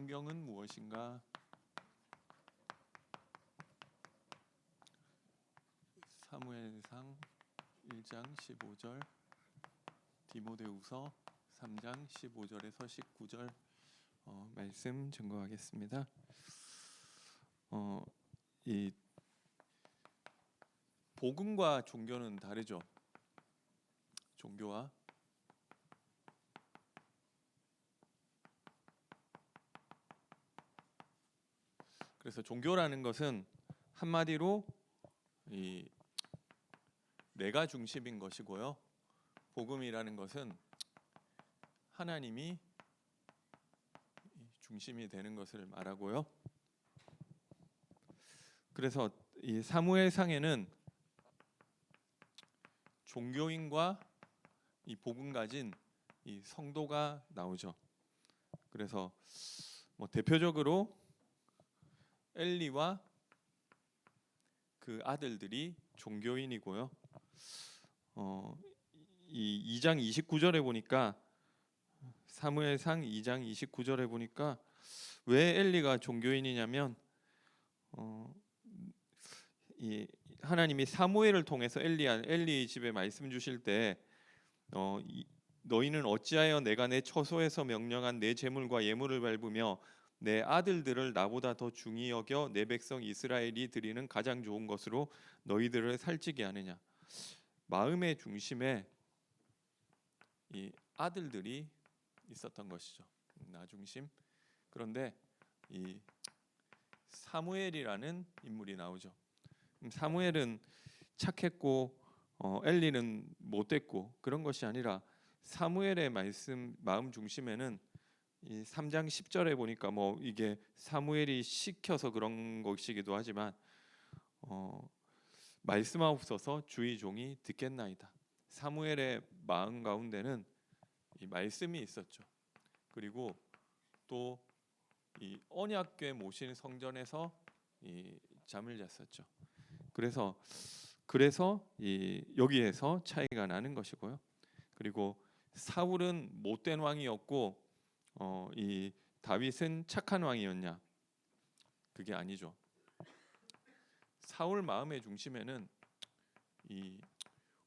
성경은 무엇인가? 사무엘상 1장 15절, 디모데후서 3장 15절에서 19절 말씀 증거하겠습니다. 이 복음과 종교는 다르죠. 종교와 그래서 종교라는 것은 한마디로 이 내가 중심인 것이고요. 복음이라는 것은 하나님이 중심이 되는 것을 말하고요. 그래서 이 사무엘상에는 종교인과 이 복음 가진 이 성도가 나오죠. 그래서 대표적으로 엘리와 그 아들들이 종교인이고요. 이 2장 29절에 보니까 사무엘상 2장 29절에 보니까 왜 엘리가 종교인이냐면 이 하나님이 사무엘을 통해서 엘리 집에 말씀 주실 때 너희는 어찌하여 내가 내 처소에서 명령한 내 제물과 예물을 밟으며 내 아들들을 나보다 더 중히 여겨 내 백성 이스라엘이 드리는 가장 좋은 것으로 너희들을 살찌게 하느냐. 마음의 중심에 이 아들들이 있었던 것이죠. 나 중심. 그런데 이 사무엘이라는 인물이 나오죠. 사무엘은 착했고 엘리는 못됐고 그런 것이 아니라 사무엘의 마음 중심에는 이 3장 10절에 보니까 이게 사무엘이 시켜서 그런 것이기도 하지만 말씀하옵소서 주의 종이 듣겠나이다. 사무엘의 마음 가운데는 이 말씀이 있었죠. 그리고 또 이 언약궤 모신 성전에서 이 잠을 잤었죠. 그래서 이 여기에서 차이가 나는 것이고요. 그리고 사울은 못된 왕이었고 이 다윗은 착한 왕이었냐? 그게 아니죠. 사울 마음의 중심에는 이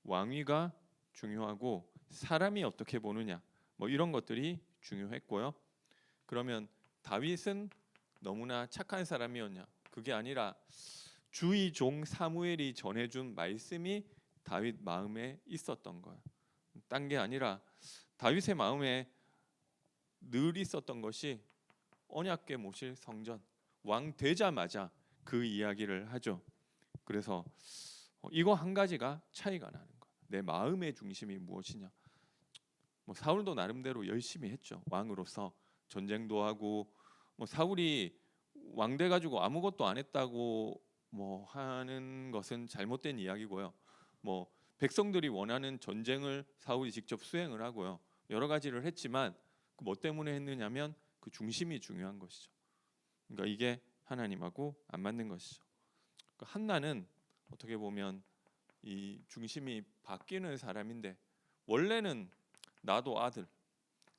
왕위가 중요하고 사람이 어떻게 보느냐 이런 것들이 중요했고요. 그러면 다윗은 너무나 착한 사람이었냐? 그게 아니라 주의 종 사무엘이 전해준 말씀이 다윗 마음에 있었던 거예요. 딴 게 아니라 다윗의 마음에 늘 있었던 것이 언약궤 모실 성전, 왕 되자마자 그 이야기를 하죠. 그래서 이거 한 가지가 차이가 나는 거예요. 내 마음의 중심이 무엇이냐. 사울도 나름대로 열심히 했죠. 왕으로서 전쟁도 하고 사울이 왕 돼 가지고 아무것도 안 했다고 하는 것은 잘못된 이야기고요. 백성들이 원하는 전쟁을 사울이 직접 수행을 하고요. 여러 가지를 했지만 뭐 때문에 했느냐면 그 중심이 중요한 것이죠. 그러니까 이게 하나님하고 안 맞는 것이죠. 그러니까 한나는 어떻게 보면 이 중심이 바뀌는 사람인데 원래는 나도 아들.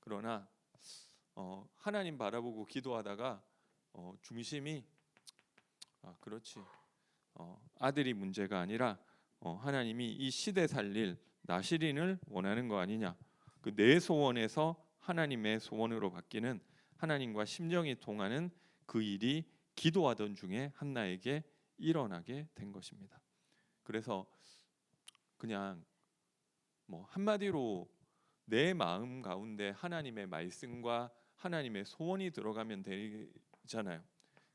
그러나 하나님 바라보고 기도하다가 중심이 그렇지. 아들이 문제가 아니라 하나님이 이 시대 살릴 나시린을 원하는 거 아니냐. 그 내 소원에서 하나님의 소원으로 바뀌는 하나님과 심정이 통하는 그 일이 기도하던 중에 한나에게 일어나게 된 것입니다. 그래서 그냥 한마디로 내 마음 가운데 하나님의 말씀과 하나님의 소원이 들어가면 되잖아요.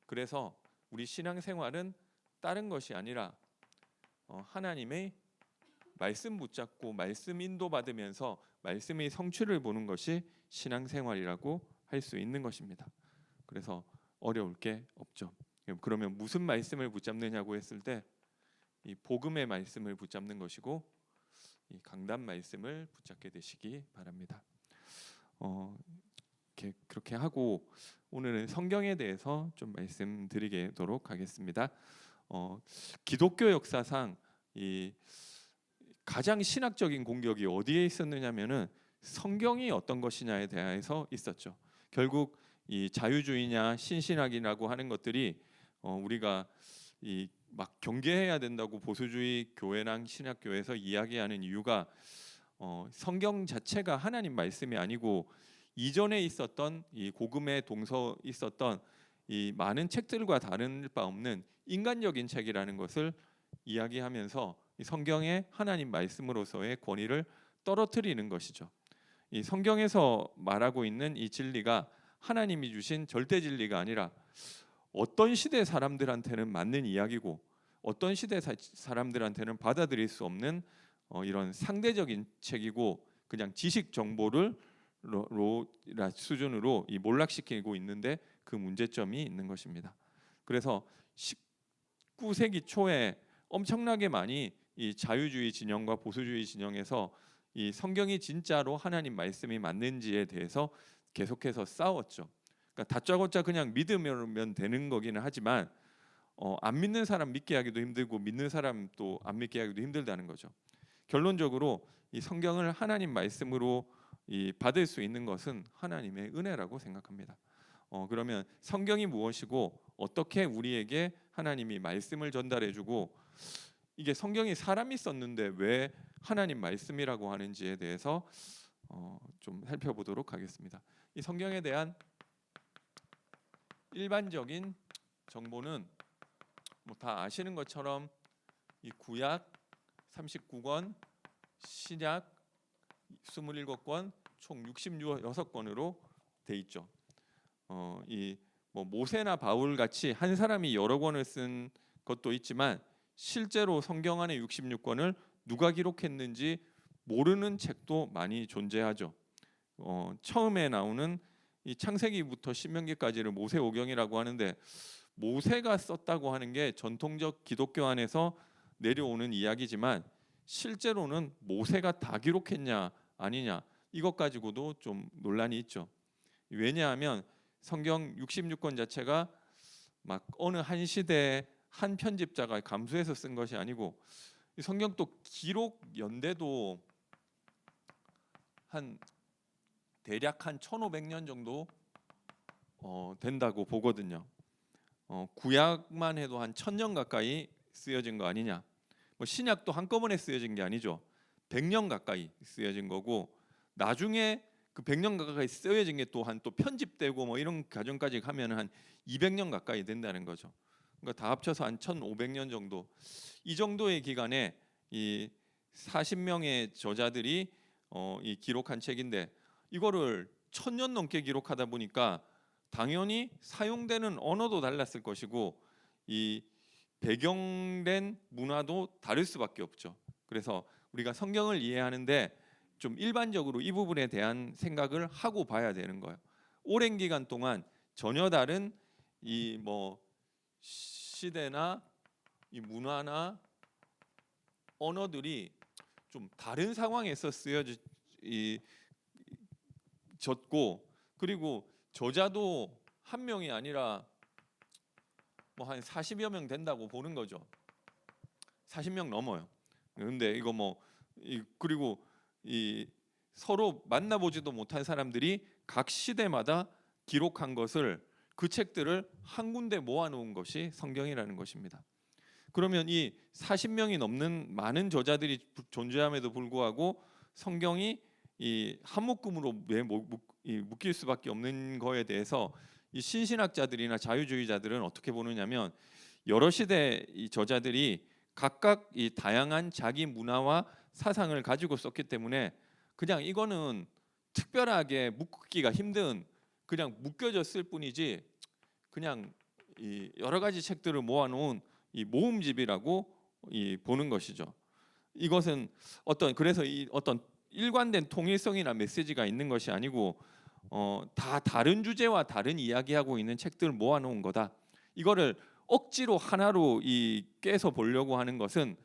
그래서 우리 신앙생활은 다른 것이 아니라 하나님의 말씀 붙잡고 말씀 인도받으면서 말씀의 성취를 보는 것이 신앙생활이라고 할 수 있는 것입니다. 그래서 어려울 게 없죠. 그러면 무슨 말씀을 붙잡느냐고 했을 때 이 복음의 말씀을 붙잡는 것이고 이 강단 말씀을 붙잡게 되시기 바랍니다. 그렇게 하고 오늘은 성경에 대해서 좀 말씀드리도록 하겠습니다. 기독교 역사상 이 가장 신학적인 공격이 어디에 있었느냐면은 성경이 어떤 것이냐에 대해서 있었죠. 결국 이 자유주의냐 신신학이라고 하는 것들이 우리가 이 막 경계해야 된다고 보수주의 교회랑 신학교에서 이야기하는 이유가 성경 자체가 하나님 말씀이 아니고 이전에 있었던 이 복음의 동서 있었던 이 많은 책들과 다른 바 없는 인간적인 책이라는 것을 이야기하면서 이 성경의 하나님 말씀으로서의 권위를 떨어뜨리는 것이죠. 이 성경에서 말하고 있는 이 진리가 하나님이 주신 절대 진리가 아니라 어떤 시대 사람들한테는 맞는 이야기고 어떤 시대 사람들한테는 받아들일 수 없는 이런 상대적인 책이고 그냥 지식 정보를 수준으로 이 몰락시키고 있는데 그 문제점이 있는 것입니다. 그래서 19세기 초에 엄청나게 많이 이 자유주의 진영과 보수주의 진영에서 이 성경이 진짜로 하나님 말씀이 맞는지에 대해서 계속해서 싸웠죠. 그러니까 다짜고짜 그냥 믿으면 되는 거기는 하지만 안 믿는 사람 믿게 하기도 힘들고 믿는 사람 또 안 믿게 하기도 힘들다는 거죠. 결론적으로 이 성경을 하나님 말씀으로 받을 수 있는 것은 하나님의 은혜라고 생각합니다. 그러면 성경이 무엇이고 어떻게 우리에게 하나님이 말씀을 전달해주고 이게 성경이 사람이 썼는데 왜 하나님 말씀이라고 하는지에 대해서 좀 살펴보도록 하겠습니다. 이 성경에 대한 일반적인 정보는 뭐 다 아시는 것처럼 이 구약 39권, 신약 27권, 총 66권으로 돼 있죠. 이 뭐 모세나 바울 같이 한 사람이 여러 권을 쓴 것도 있지만 실제로 성경 안에 66권을 누가 기록했는지 모르는 책도 많이 존재하죠. 처음에 나오는 이 창세기부터 신명기까지를 모세오경이라고 하는데 모세가 썼다고 하는 게 전통적 기독교 안에서 내려오는 이야기지만 실제로는 모세가 다 기록했냐 아니냐 이것 가지고도 좀 논란이 있죠. 왜냐하면 성경 66권 자체가 막 어느 한 시대에 한 편집자가 감수해서 쓴 것이 아니고 성경 또 기록 연대도 한 대략 한 1500년 정도 된다고 보거든요. 구약만 해도 한 1000년 가까이 쓰여진 거 아니냐. 뭐 신약도 한꺼번에 쓰여진 게 아니죠. 100년 가까이 쓰여진 거고 나중에 그 100년 가까이 쓰여진 게 또 한 또 편집되고 뭐 이런 과정까지 가면 한 200년 가까이 된다는 거죠. 그러니까 다 합쳐서 한 1500년 정도 이 정도의 기간에 이 40명의 저자들이 이 기록한 책인데 이거를 1000년 넘게 기록하다 보니까 당연히 사용되는 언어도 달랐을 것이고 이 배경된 문화도 다를 수밖에 없죠. 그래서 우리가 성경을 이해하는데 좀 일반적으로 이 부분에 대한 생각을 하고 봐야 되는 거예요. 오랜 기간 동안 전혀 다른 이 뭐 시대나 이 문화나 언어들이 좀 다른 상황에서 졌고 그리고 저자도 한 명이 아니라 뭐 한 40여 명 된다고 보는 거죠. 40명 넘어요. 근데 이거 그리고 이 서로 만나보지도 못한 사람들이 각 시대마다 기록한 것을 그 책들을 한 군데 모아놓은 것이 성경이라는 것입니다. 그러면 이 40명이 넘는 많은 저자들이 존재함에도 불구하고 성경이 이 한 묶음으로 왜 묶일 수밖에 없는 거에 대해서 이 신신학자들이나 자유주의자들은 어떻게 보느냐면 여러 시대 이 저자들이 각각 이 다양한 자기 문화와 사상을 가지고 썼기 때문에 그냥 이거는 특별하게 묶기가 힘든 그냥 묶여졌을 뿐이지 그냥 이 여러 가지 책들을 모아놓은 이 모음집이라고 보는 것이죠. 이것은 그래서 어떤 일관된 통일성이나 메시지가 있는 것이 아니고 다 다른 주제와 다른 이야기하고 있는 책들을 모아놓은 거다. 이거를 억지로 하나로 깨서 보려고 하는 것은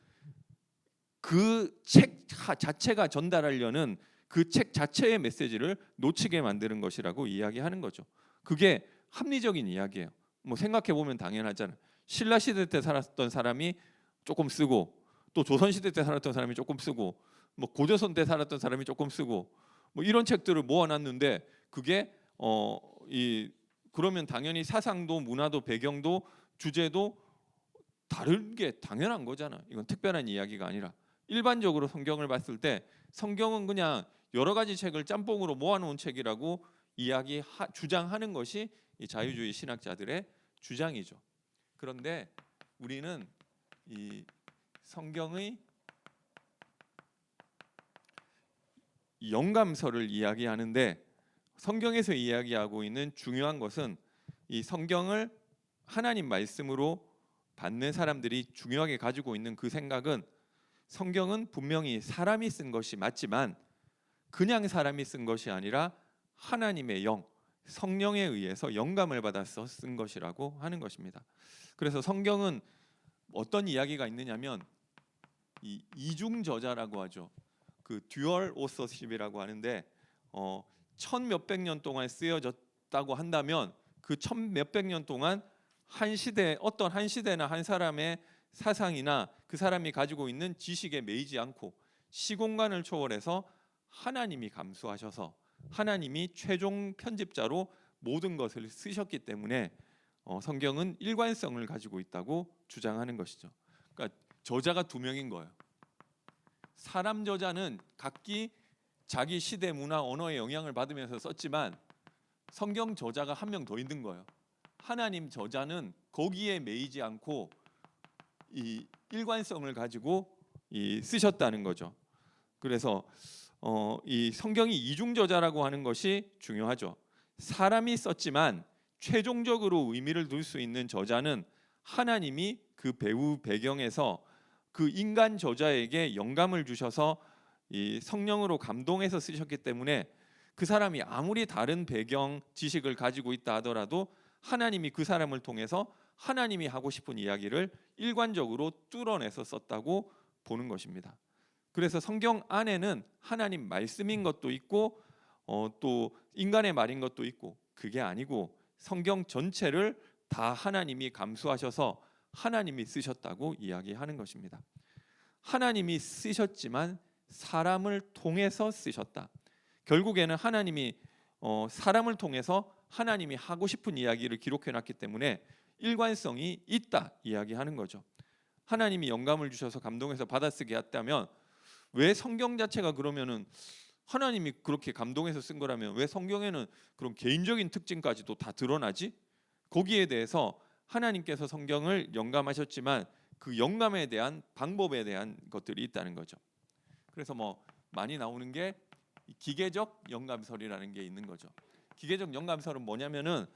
그 책 자체가 전달하려는 그 책 자체의 메시지를 놓치게 만드는 것이라고 이야기하는 거죠. 그게 합리적인 이야기예요. 뭐 생각해 보면 당연하잖아요. 신라 시대 때 살았던 사람이 조금 쓰고 또 조선 시대 때 살았던 사람이 조금 쓰고 뭐 고조선 때 살았던 사람이 조금 쓰고 뭐 이런 책들을 모아놨는데 그게 이 그러면 당연히 사상도 문화도 배경도 주제도 다른 게 당연한 거잖아. 이건 특별한 이야기가 아니라 일반적으로 성경을 봤을 때 성경은 그냥 여러 가지 책을 짬뽕으로 모아놓은 책이라고 주장하는 것이 이 자유주의 신학자들의 주장이죠. 그런데 우리는 이 성경의 영감서를 이야기하는데 성경에서 이야기하고 있는 중요한 것은 이 성경을 하나님 말씀으로 받는 사람들이 중요하게 가지고 있는 그 생각은 성경은 분명히 사람이 쓴 것이 맞지만 그냥 사람이 쓴 것이 아니라 하나님의 영, 성령에 의해서 영감을 받아서 쓴 것이라고 하는 것입니다. 그래서 성경은 어떤 이야기가 있느냐면 이 이중 저자라고 하죠. 그 듀얼 오서십이라고 하는데 천 몇백 년 동안 쓰여졌다고 한다면 그 천 몇백 년 동안 어떤 한 시대나 한 사람의 사상이나 그 사람이 가지고 있는 지식에 매이지 않고 시공간을 초월해서 하나님이 감수하셔서 하나님이 최종 편집자로 모든 것을 쓰셨기 때문에 성경은 일관성을 가지고 있다고 주장하는 것이죠. 그러니까 저자가 두 명인 거예요. 사람 저자는 각기 자기 시대 문화 언어의 영향을 받으면서 썼지만 성경 저자가 한 명 더 있는 거예요. 하나님 저자는 거기에 매이지 않고 이 일관성을 가지고 쓰셨다는 거죠. 그래서 이 성경이 이중 저자라고 하는 것이 중요하죠. 사람이 썼지만 최종적으로 의미를 둘 수 있는 저자는 하나님이 그 배경에서 그 인간 저자에게 영감을 주셔서 이 성령으로 감동해서 쓰셨기 때문에 그 사람이 아무리 다른 배경 지식을 가지고 있다 하더라도 하나님이 그 사람을 통해서 하나님이 하고 싶은 이야기를 일관적으로 뚫어내서 썼다고 보는 것입니다. 그래서 성경 안에는 하나님 말씀인 것도 있고 또 인간의 말인 것도 있고 그게 아니고 성경 전체를 다 하나님이 감수하셔서 하나님이 쓰셨다고 이야기하는 것입니다. 하나님이 쓰셨지만 사람을 통해서 쓰셨다. 결국에는 하나님이 사람을 통해서 하나님이 하고 싶은 이야기를 기록해놨기 때문에 일관성이 있다 이야기하는 거죠. 하나님이 영감을 주셔서 감동해서 받아쓰게 했다면 왜 성경 자체가 그러면은 하나님이 그렇게 감동해서 쓴 거라면 왜 성경에는 그런 개인적인 특징까지도 다 드러나지? 거기에 대해서 하나님께서 성경을 영감하셨지만 그 영감에 대한 방법에 대한 것들이 있다는 거죠. 그래서 많이 나오는 게 기계적 영감설이라는 게 있는 거죠. 기계적 영감설은 뭐냐면은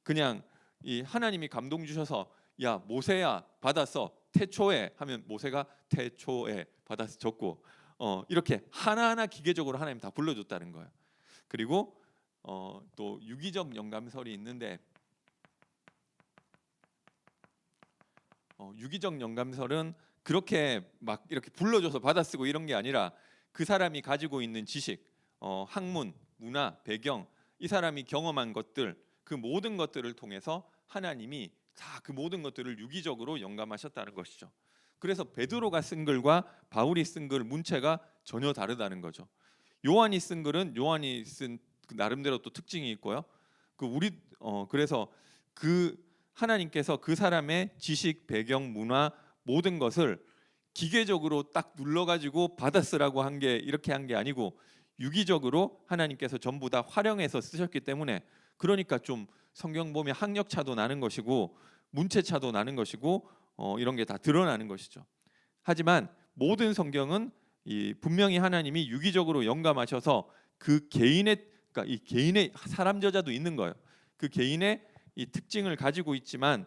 그냥 이 하나님이 감동 주셔서 야 모세야 받았어 태초에 하면 모세가 태초에 받아서 적고 이렇게 하나하나 기계적으로 하나님 다 불러줬다는 거예요. 그리고 또 유기적 영감설이 있는데 유기적 영감설은 그렇게 막 이렇게 불러줘서 받아쓰고 이런 게 아니라 그 사람이 가지고 있는 지식, 학문, 문화, 배경, 이 사람이 경험한 것들 그 모든 것들을 통해서 하나님이 다 그 모든 것들을 유기적으로 영감하셨다는 것이죠. 그래서 베드로가 쓴 글과 바울이 쓴 글 문체가 전혀 다르다는 거죠. 요한이 쓴 글은 요한이 쓴 나름대로 또 특징이 있고요. 그래서 그 하나님께서 그 사람의 지식, 배경, 문화 모든 것을 기계적으로 딱 눌러가지고 받아쓰라고 한 게 이렇게 한 게 아니고 유기적으로 하나님께서 전부 다 활용해서 쓰셨기 때문에 그러니까 좀 성경 보면 학력 차도 나는 것이고 문체 차도 나는 것이고 이런 게 다 드러나는 것이죠. 하지만 모든 성경은 분명히 하나님이 유기적으로 영감하셔서 그 개인의 그러니까 이 개인의 사람 저자도 있는 거예요. 그 개인의 이 특징을 가지고 있지만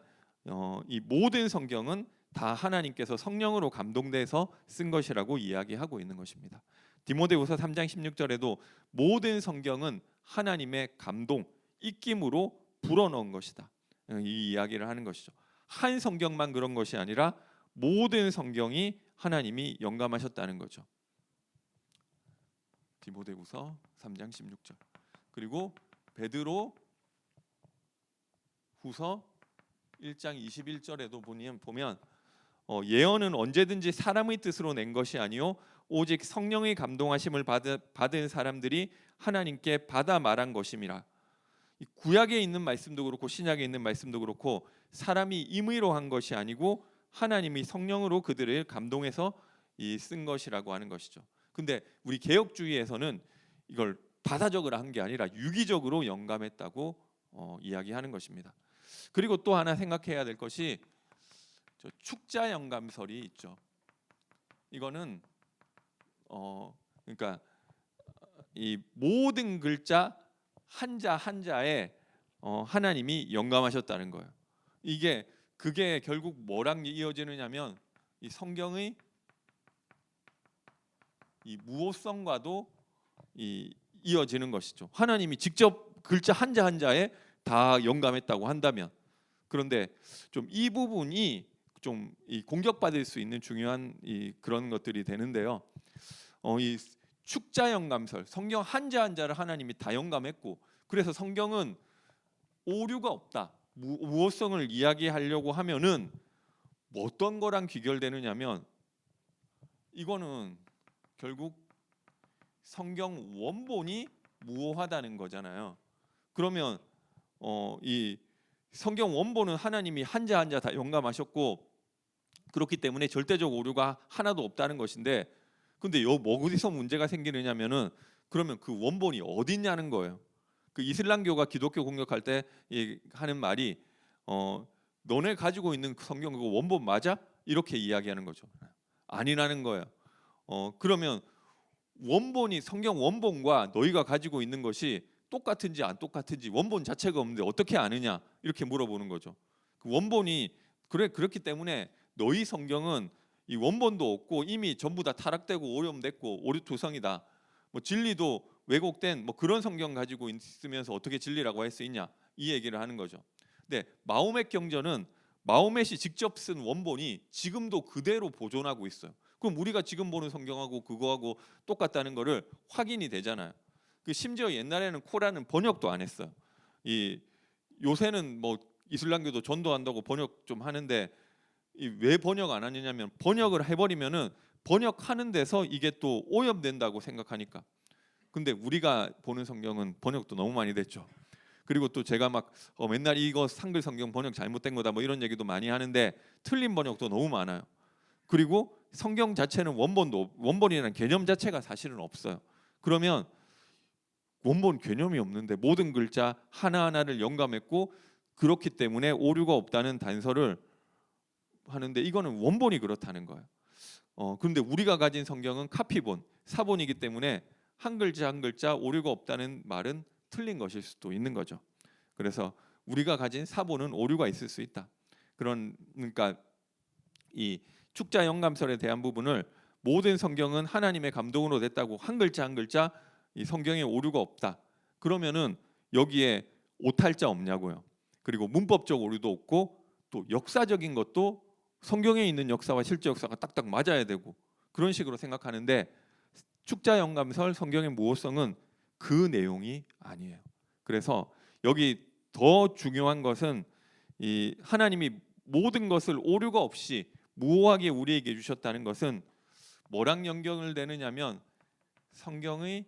이 모든 성경은 다 하나님께서 성령으로 감동돼서 쓴 것이라고 이야기하고 있는 것입니다. 디모데후서 3장 16절에도 모든 성경은 하나님의 감동, 입김으로 불어넣은 것이다. 이 이야기를 하는 것이죠. 한 성경만 그런 것이 아니라 모든 성경이 하나님이 영감하셨다는 거죠. 디모데후서 3장 16절. 그리고 베드로 후서 1장 21절에도 보면 예언은 언제든지 사람의 뜻으로 낸 것이 아니요 오직 성령의 감동하심을 받은 사람들이 하나님께 받아 말한 것임이라. 이 구약에 있는 말씀도 그렇고 신약에 있는 말씀도 그렇고 사람이 임의로 한 것이 아니고 하나님이 성령으로 그들을 감동해서 쓴 것이라고 하는 것이죠. 근데 우리 개혁주의에서는 이걸 바다적으로 한 게 아니라 유기적으로 영감했다고 이야기하는 것입니다. 그리고 또 하나 생각해야 될 것이 축자 영감설이 있죠. 이거는 그러니까 이 모든 글자 한자 한자에 하나님이 영감하셨다는 거예요. 그게 결국 뭐랑 이어지느냐면 이 성경의 이 무호성과도 이어지는 것이죠. 하나님이 직접 글자 한자 한자에 다 영감했다고 한다면, 그런데 좀 이 부분이 좀 공격받을 수 있는 중요한 그런 것들이 되는데요. 이 축자 영감설, 성경 한자 한자를 하나님이 다 영감했고, 그래서 성경은 오류가 없다, 무호성을 이야기하려고 하면은 어떤 거랑 귀결되느냐면 이거는 결국 성경 원본이 무호하다는 거잖아요. 그러면 이 성경 원본은 하나님이 한자 한자 다 영감하셨고 그렇기 때문에 절대적 오류가 하나도 없다는 것인데, 근데 어디서 문제가 생기느냐면은 그러면 그 원본이 어디 있냐는 거예요. 그 이슬람교가 기독교 공격할 때 하는 말이 너네 가지고 있는 성경 그거 원본 맞아? 이렇게 이야기하는 거죠. 아니라는 거예요. 그러면 원본이 성경 원본과 너희가 가지고 있는 것이 똑같은지 안 똑같은지 원본 자체가 없는데 어떻게 아느냐 이렇게 물어보는 거죠. 그 원본이 그렇기 때문에 너희 성경은 이 원본도 없고 이미 전부 다 타락되고 오염됐고 오류투성이다. 뭐 진리도 왜곡된 뭐 그런 성경 가지고 있으면서 어떻게 진리라고 할 수 있냐 이 얘기를 하는 거죠. 근데 마호멧 경전은 마호멧이 직접 쓴 원본이 지금도 그대로 보존하고 있어요. 그럼 우리가 지금 보는 성경하고 그거하고 똑같다는 거를 확인이 되잖아요. 심지어 옛날에는 코란은 번역도 안 했어요. 요새는 뭐 이슬람교도 전도한다고 번역 좀 하는데 왜 번역 안 하느냐면 번역을 해버리면은 번역하는 데서 이게 또 오염된다고 생각하니까. 근데 우리가 보는 성경은 번역도 너무 많이 됐죠. 그리고 또 제가 막 맨날 이거 한글 성경 번역 잘못된 거다 뭐 이런 얘기도 많이 하는데 틀린 번역도 너무 많아요. 그리고 성경 자체는 원본이라는 개념 자체가 사실은 없어요. 그러면 원본 개념이 없는데 모든 글자 하나하나를 영감했고 그렇기 때문에 오류가 없다는 단서를 하는데 이거는 원본이 그렇다는 거예요. 그런데 우리가 가진 성경은 카피본, 사본이기 때문에 한 글자 한 글자 오류가 없다는 말은 틀린 것일 수도 있는 거죠. 그래서 우리가 가진 사본은 오류가 있을 수 있다. 그러니까 이 축자 영감설에 대한 부분을 모든 성경은 하나님의 감동으로 됐다고 한 글자 한 글자 이 성경에 오류가 없다. 그러면은 여기에 오탈자 없냐고요. 그리고 문법적 오류도 없고 또 역사적인 것도 성경에 있는 역사와 실제 역사가 딱딱 맞아야 되고 그런 식으로 생각하는데 축자 영감설 성경의 무호성은 그 내용이 아니에요. 그래서 여기 더 중요한 것은 이 하나님이 모든 것을 오류가 없이 무호하게 우리에게 주셨다는 것은 뭐랑 연결을 되느냐면 성경의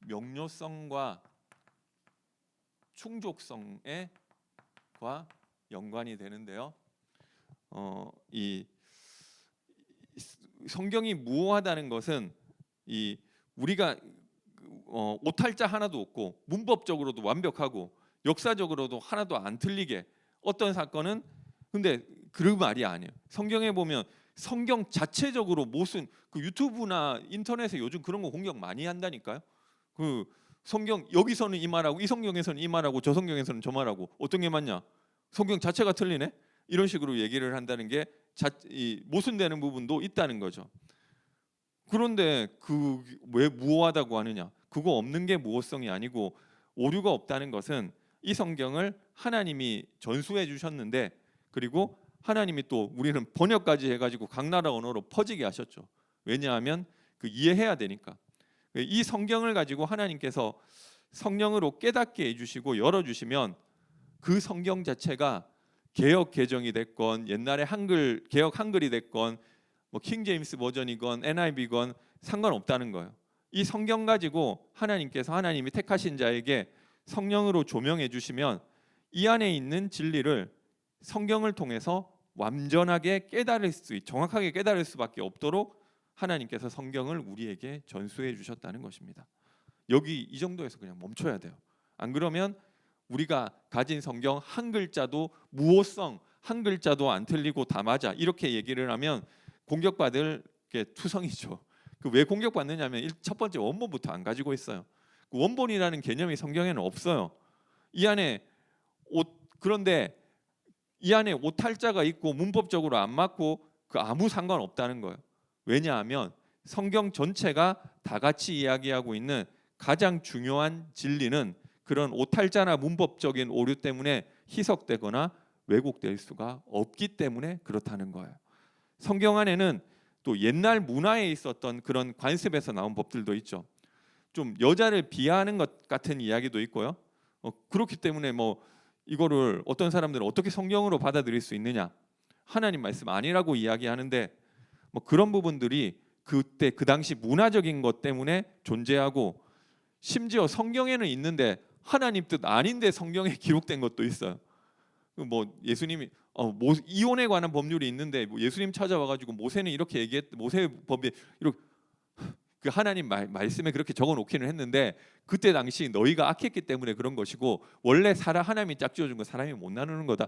명료성과 충족성과 연관이 되는데요. 이 성경이 무호하다는 것은 우리가 오탈자 하나도 없고 문법적으로도 완벽하고 역사적으로도 하나도 안 틀리게 어떤 사건은 근데 그 말이 아니에요. 성경에 보면 성경 자체적으로 무슨 그 유튜브나 인터넷에 요즘 그런 거 공격 많이 한다니까요. 그 성경 여기서는 이 말하고 이 성경에서는 이 말하고 저 성경에서는 저 말하고 어떤 게 맞냐? 성경 자체가 틀리네? 이런 식으로 얘기를 한다는 게 모순되는 부분도 있다는 거죠. 그런데 왜 무호하다고 하느냐? 그거 없는 게 무호성이 아니고 오류가 없다는 것은 이 성경을 하나님이 전수해 주셨는데 그리고 하나님이 또 우리는 번역까지 해가지고 각 나라 언어로 퍼지게 하셨죠. 왜냐하면 이해해야 되니까. 이 성경을 가지고 하나님께서 성령으로 깨닫게 해주시고 열어주시면 그 성경 자체가 개역 개정이 됐건 옛날에 개역 한글이 됐건 뭐 킹제임스 버전이건 NIV건 상관없다는 거예요. 이 성경 가지고 하나님이 택하신 자에게 성령으로 조명해 주시면 이 안에 있는 진리를 성경을 통해서 완전하게 정확하게 깨달을 수밖에 없도록 하나님께서 성경을 우리에게 전수해 주셨다는 것입니다. 여기 이 정도에서 그냥 멈춰야 돼요. 안 그러면 우리가 가진 성경 한 글자도 무오성, 한 글자도 안 틀리고 다 맞아 이렇게 얘기를 하면 공격받을 게 투성이죠. 왜 공격받느냐면 첫 번째 원본부터 안 가지고 있어요. 그 원본이라는 개념이 성경에는 없어요. 이 안에 그런데 이 안에 오탈자가 있고 문법적으로 안 맞고 아무 상관없다는 거예요. 왜냐하면 성경 전체가 다 같이 이야기하고 있는 가장 중요한 진리는 그런 오탈자나 문법적인 오류 때문에 희석되거나 왜곡될 수가 없기 때문에 그렇다는 거예요. 성경 안에는 또 옛날 문화에 있었던 그런 관습에서 나온 법들도 있죠. 좀 여자를 비하하는 것 같은 이야기도 있고요. 그렇기 때문에 이거를 어떤 사람들은 어떻게 성경으로 받아들일 수 있느냐? 하나님 말씀 아니라고 이야기하는데 그런 부분들이 그때 그 당시 문화적인 것 때문에 존재하고 심지어 성경에는 있는데 하나님 뜻 아닌데 성경에 기록된 것도 있어요. 예수님이 이혼에 관한 법률이 있는데 예수님 찾아와가지고 모세는 이렇게 모세 법에 이렇게 그 하나님 말씀에 그렇게 적어놓기는 했는데 그때 당시 너희가 악했기 때문에 그런 것이고 원래 하나님이 짝지어준 거 사람이 못 나누는 거다.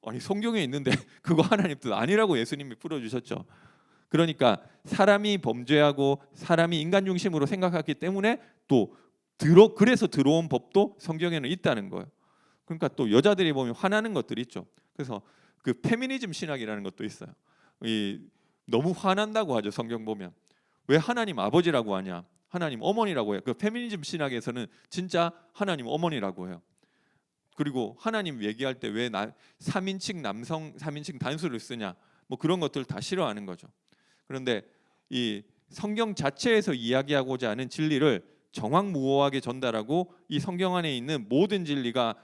아니 성경에 있는데 그거 하나님 뜻 아니라고 예수님이 풀어주셨죠. 그러니까 사람이 범죄하고 사람이 인간 중심으로 생각하기 때문에 그래서 들어온 법도 성경에는 있다는 거예요. 그러니까 또 여자들이 보면 화나는 것들이 있죠. 그래서 그 페미니즘 신학이라는 것도 있어요. 너무 화난다고 하죠. 성경 보면 왜 하나님 아버지라고 하냐? 하나님 어머니라고 해요. 그 페미니즘 신학에서는 진짜 하나님 어머니라고 해요. 그리고 하나님 얘기할 때 왜 3인칭 남성 3인칭 단수를 쓰냐? 그런 것들 다 싫어하는 거죠. 그런데 이 성경 자체에서 이야기하고자 하는 진리를 정확무오하게 전달하고 이 성경 안에 있는 모든 진리가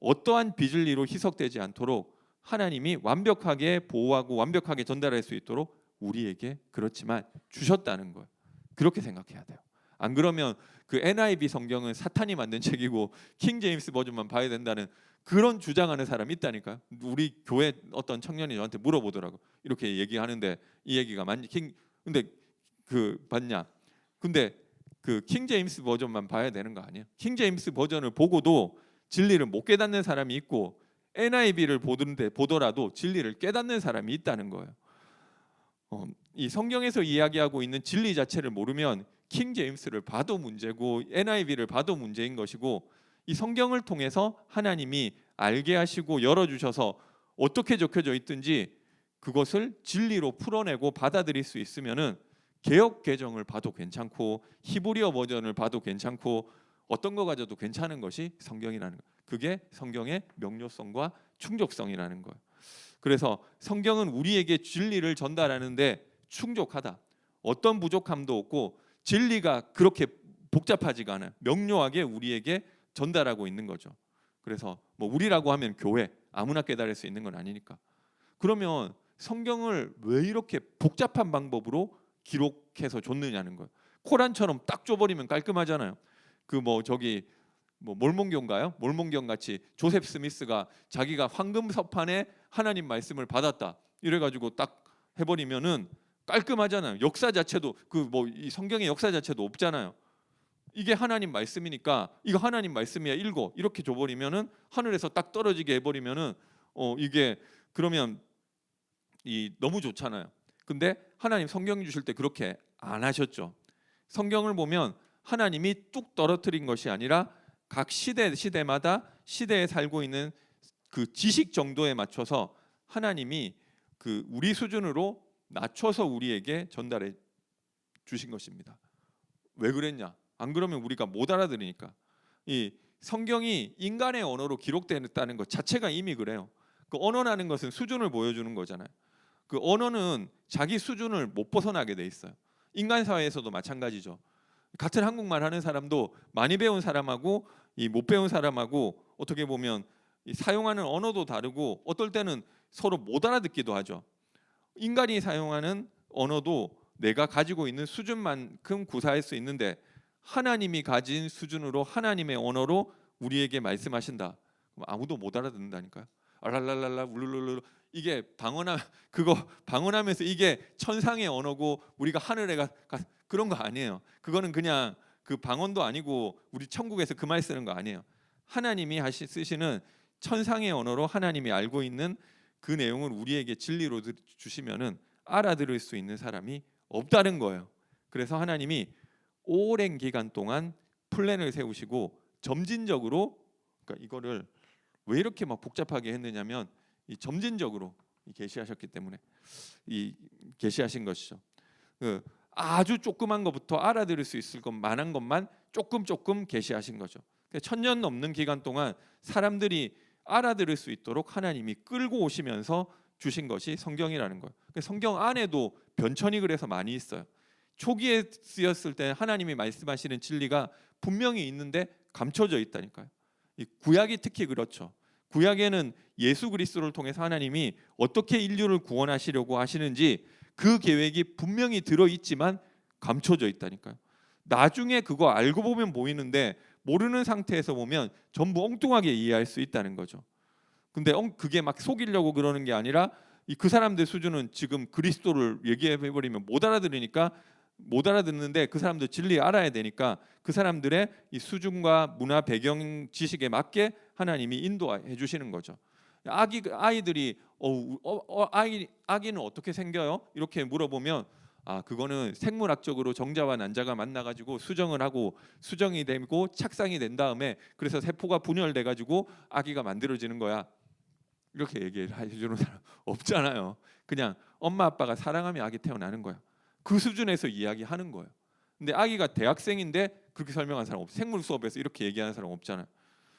어떠한 비진리로 희석되지 않도록 하나님이 완벽하게 보호하고 완벽하게 전달할 수 있도록 우리에게 그렇지만 주셨다는 거예요. 그렇게 생각해야 돼요. 안 그러면 그 NIV 성경은 사탄이 만든 책이고 킹 제임스 버전만 봐야 된다는 그런 주장하는 사람이 있다니까요. 우리 교회 어떤 청년이 저한테 물어보더라고. 이렇게 얘기하는데 이 얘기가 맞니? 근데 맞냐? 근데 그 킹 제임스 버전만 봐야 되는 거 아니에요? 킹 제임스 버전을 보고도 진리를 못 깨닫는 사람이 있고 NIV를 보더라도 진리를 깨닫는 사람이 있다는 거예요. 이 성경에서 이야기하고 있는 진리 자체를 모르면 킹 제임스를 봐도 문제고 NIV를 봐도 문제인 것이고 이 성경을 통해서 하나님이 알게 하시고 열어주셔서 어떻게 적혀져 있든지 그것을 진리로 풀어내고 받아들일 수 있으면은 개역 개정을 봐도 괜찮고 히브리어 버전을 봐도 괜찮고 어떤 거 가져도 괜찮은 것이 성경이라는 거예요. 그게 성경의 명료성과 충족성이라는 거예요. 그래서 성경은 우리에게 진리를 전달하는데 충족하다. 어떤 부족함도 없고 진리가 그렇게 복잡하지가 않아요. 명료하게 우리에게 전달하고 있는 거죠. 그래서 우리라고 하면 교회 아무나 깨달을 수 있는 건 아니니까. 그러면 성경을 왜 이렇게 복잡한 방법으로 기록해서 줬느냐는 거예요. 코란처럼 딱 줘버리면 깔끔하잖아요. 몰몬교인가요? 몰몬경 같이 조셉 스미스가 자기가 황금 서판에 하나님 말씀을 받았다 이래가지고 딱 해버리면은 깔끔하잖아요. 역사 자체도 이 성경의 역사 자체도 없잖아요. 이게 하나님 말씀이니까 이거 하나님 말씀이야 읽어 이렇게 줘버리면은 하늘에서 딱 떨어지게 해버리면은 이게 그러면 너무 좋잖아요. 근데 하나님 성경 주실 때 그렇게 안 하셨죠. 성경을 보면 하나님이 뚝 떨어뜨린 것이 아니라 각 시대마다 시대에 살고 있는 그 지식 정도에 맞춰서 하나님이 우리 수준으로 낮춰서 우리에게 전달해 주신 것입니다. 왜 그랬냐? 안 그러면 우리가 못 알아들으니까. 이 성경이 인간의 언어로 기록되었다는 것 자체가 이미 그래요. 그 언어라는 것은 수준을 보여주는 거잖아요. 그 언어는 자기 수준을 못 벗어나게 돼 있어요. 인간 사회에서도 마찬가지죠. 같은 한국말 하는 사람도 많이 배운 사람하고 못 배운 사람하고 어떻게 보면 사용하는 언어도 다르고 어떨 때는 서로 못 알아듣기도 하죠. 인간이 사용하는 언어도 내가 가지고 있는 수준만큼 구사할 수 있는데 하나님이 가진 수준으로 하나님의 언어로 우리에게 말씀하신다. 그럼 아무도 못 알아듣는다니까요. 알랄랄랄라 울룰룰루 이게 방언하면서 이게 천상의 언어고 우리가 하늘에 그런 거 아니에요. 그거는 그냥 그 방언도 아니고 우리 천국에서 그 말 쓰는 거 아니에요. 하나님이 쓰시는 천상의 언어로 하나님이 알고 있는 그 내용을 우리에게 진리로 주시면은 알아들을 수 있는 사람이 없다는 거예요. 그래서 하나님이 오랜 기간 동안 플랜을 세우시고 점진적으로, 그러니까 이거를 왜 이렇게 막 복잡하게 했느냐면 이 점진적으로 계시하셨기 때문에 이 계시하신 것이죠. 아주 조그만 것부터 알아들을 수 있을 만한 것만 조금 계시하신 거죠. 천년 넘는 기간 동안 사람들이 알아들을 수 있도록 하나님이 끌고 오시면서 주신 것이 성경이라는 거예요. 성경 안에도 변천이 그래서 많이 있어요. 초기에 쓰였을 때 하나님이 말씀하시는 진리가 분명히 있는데 감춰져 있다니까요. 이 구약이 특히 그렇죠. 구약에는 예수 그리스도를 통해서 하나님이 어떻게 인류를 구원하시려고 하시는지 그 계획이 분명히 들어있지만 감춰져 있다니까요. 나중에 그거 알고 보면 보이는데 모르는 상태에서 보면 전부 엉뚱하게 이해할 수 있다는 거죠. 근데 그게 막 속이려고 그러는 게 아니라 그 사람들 수준은 지금 그리스도를 얘기해버리면 못 알아들으니까 못 알아듣는데 그 사람들 진리 알아야 되니까 그 사람들의 이 수준과 문화 배경 지식에 맞게 하나님이 인도해 주시는 거죠. 아이들이 아기는 어떻게 생겨요? 이렇게 물어보면 그거는 생물학적으로 정자와 난자가 만나가지고 수정을 하고 수정이 되고 착상이 된 다음에 그래서 세포가 분열돼 가지고 아기가 만들어지는 거야. 이렇게 얘기를 해주는 사람 없잖아요. 그냥 엄마 아빠가 사랑하면 아기 태어나는 거야. 그 수준에서 이야기하는 거예요. 근데 아기가 대학생인데 그렇게 설명한 사람 없어. 생물 수업에서 이렇게 얘기하는 사람 없잖아요.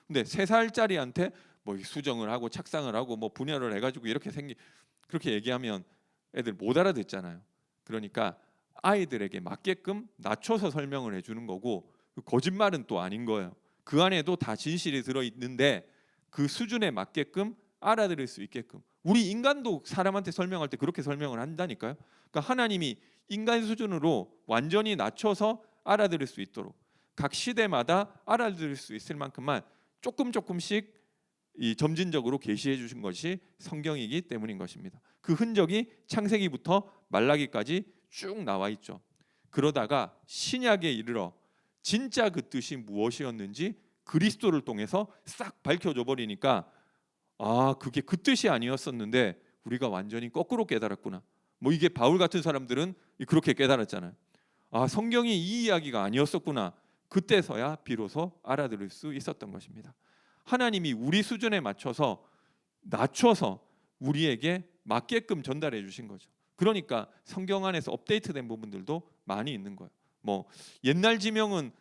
근데 3살짜리한테 뭐 수정을 하고 착상을 하고 뭐 분열을 해가지고 이렇게 그렇게 얘기하면 애들 못 알아듣잖아요. 그러니까 아이들에게 맞게끔 낮춰서 설명을 해주는 거고 거짓말은 또 아닌 거예요. 그 안에도 다 진실이 들어있는데 그 수준에 맞게끔 알아들을 수 있게끔. 우리 인간도 사람한테 설명할 때 그렇게 설명을 한다니까요. 그러니까 하나님이 인간 수준으로 완전히 낮춰서 알아들을 수 있도록 각 시대마다 알아들을 수 있을 만큼만 조금씩 이 점진적으로 계시해 주신 것이 성경이기 때문인 것입니다. 그 흔적이 창세기부터 말라기까지 쭉 나와 있죠. 그러다가 신약에 이르러 진짜 그 뜻이 무엇이었는지 그리스도를 통해서 싹 밝혀져 버리니까 그게 그 뜻이 아니었었는데 우리가 완전히 거꾸로 깨달았구나. 뭐 이게 바울 같은 사람들은 그렇게 깨달았잖아요. 성경이 이 이야기가 아니었었구나. 그때서야 비로소 알아들을 수 있었던 것입니다. 하나님이 우리 수준에 맞춰서 낮춰서 우리에게 맞게끔 전달해 주신 거죠. 그러니까 성경 안에서 업데이트된 부분들도 많이 있는 거예요. 뭐 옛날 지명은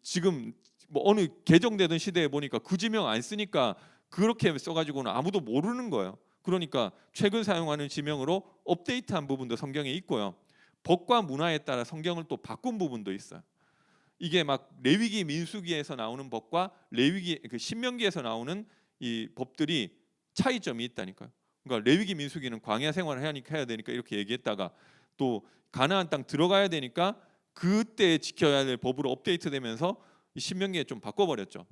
지금 뭐 어느 개정되던 시대에 보니까 그 지명 안 쓰니까 그렇게 써가지고는 아무도 모르는 거예요. 그러니까 최근 사용하는 지명으로 업데이트한 부분도 성경에 있고요. 법과 문화에 따라 성경을 또 바꾼 부분도 있어요. 이게 막 레위기 민수기에서 나오는 법과 레위기 신명기에서 나오는 이 법들이 차이점이 있다니까요. 그러니까 레위기 민수기는 광야 생활을 해야 되니까 이렇게 얘기했다가 또 가나안 땅 들어가야 되니까 그때 지켜야 될 법으로 업데이트되면서 이 신명기에 좀 바꿔버렸죠.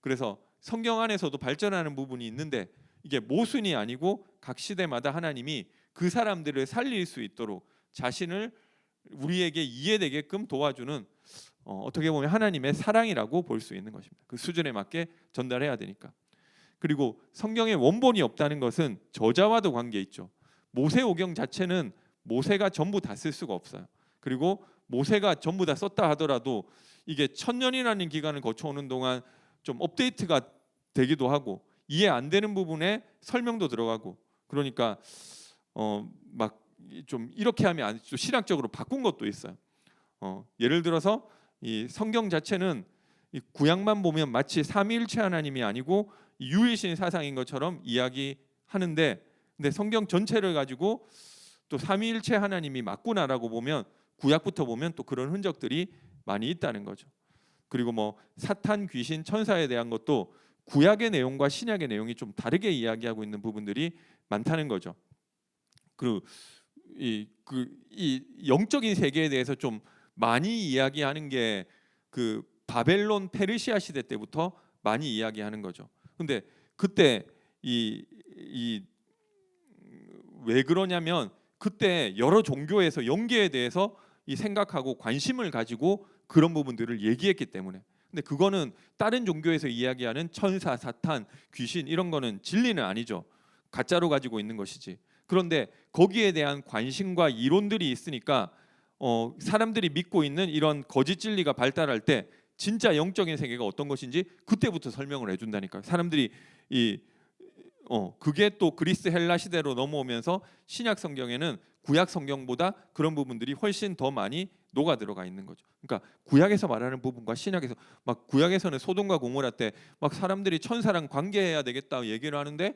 그래서 성경 안에서도 발전하는 부분이 있는데 이게 모순이 아니고 각 시대마다 하나님이 그 사람들을 살릴 수 있도록 자신을 우리에게 이해되게끔 도와주는 어떻게 보면 하나님의 사랑이라고 볼 수 있는 것입니다. 그 수준에 맞게 전달해야 되니까. 그리고 성경에 원본이 없다는 것은 저자와도 관계 있죠. 모세오경 자체는 모세가 전부 다 쓸 수가 없어요. 그리고 모세가 전부 다 썼다 하더라도 이게 1000년이라는 기간을 거쳐오는 동안 좀 업데이트가 되기도 하고 이해 안 되는 부분에 설명도 들어가고 그러니까 막 좀 이렇게 하면 좀 신학적으로 바꾼 것도 있어요. 예를 들어서 이 성경 자체는 이 구약만 보면 마치 삼위일체 하나님이 아니고 유일신 사상인 것처럼 이야기하는데 근데 성경 전체를 가지고 또 삼위일체 하나님이 맞구나라고 보면 구약부터 보면 또 그런 흔적들이 많이 있다는 거죠. 그리고 뭐 사탄, 귀신, 천사에 대한 것도 구약의 내용과 신약의 내용이 좀 다르게 이야기하고 있는 부분들이 많다는 거죠. 그리고 이 영적인 세계에 대해서 좀 많이 이야기하는 게 그 바벨론 페르시아 시대 때부터 많이 이야기하는 거죠. 근데 그때 이 왜 그러냐면 그때 여러 종교에서 영계에 대해서 이 생각하고 관심을 가지고 그런 부분들을 얘기했기 때문에. 근데 그거는 다른 종교에서 이야기하는 천사, 사탄, 귀신 이런 거는 진리는 아니죠. 가짜로 가지고 있는 것이지. 그런데 거기에 대한 관심과 이론들이 있으니까 사람들이 믿고 있는 이런 거짓 진리가 발달할 때 진짜 영적인 세계가 어떤 것인지 그때부터 설명을 해준다니까요. 사람들이 이 그게 또 그리스 헬라 시대로 넘어오면서 신약 성경에는 구약 성경보다 그런 부분들이 훨씬 더 많이 녹아 들어가 있는 거죠. 그러니까 구약에서 말하는 부분과 신약에서 막 구약에서는 소돔과 고모라 때 막 사람들이 천사랑 관계해야 되겠다 얘기를 하는데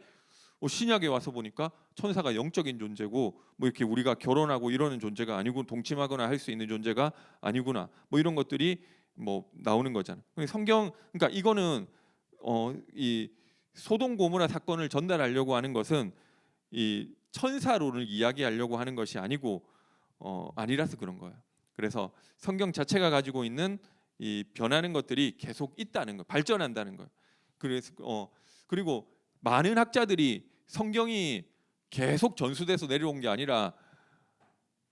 신약에 와서 보니까 천사가 영적인 존재고 뭐 이렇게 우리가 결혼하고 이러는 존재가 아니고 동침하거나 할 수 있는 존재가 아니구나 뭐 이런 것들이 뭐 나오는 거잖아요. 성경 그러니까 이거는 이 소돔 고모라 사건을 전달하려고 하는 것은 이 천사론을 이야기하려고 하는 것이 아니고 아니라서 그런 거예요. 그래서 성경 자체가 가지고 있는 이 변하는 것들이 계속 있다는 거, 발전한다는 거예요. 그래서 그리고 많은 학자들이 성경이 계속 전수돼서 내려온 게 아니라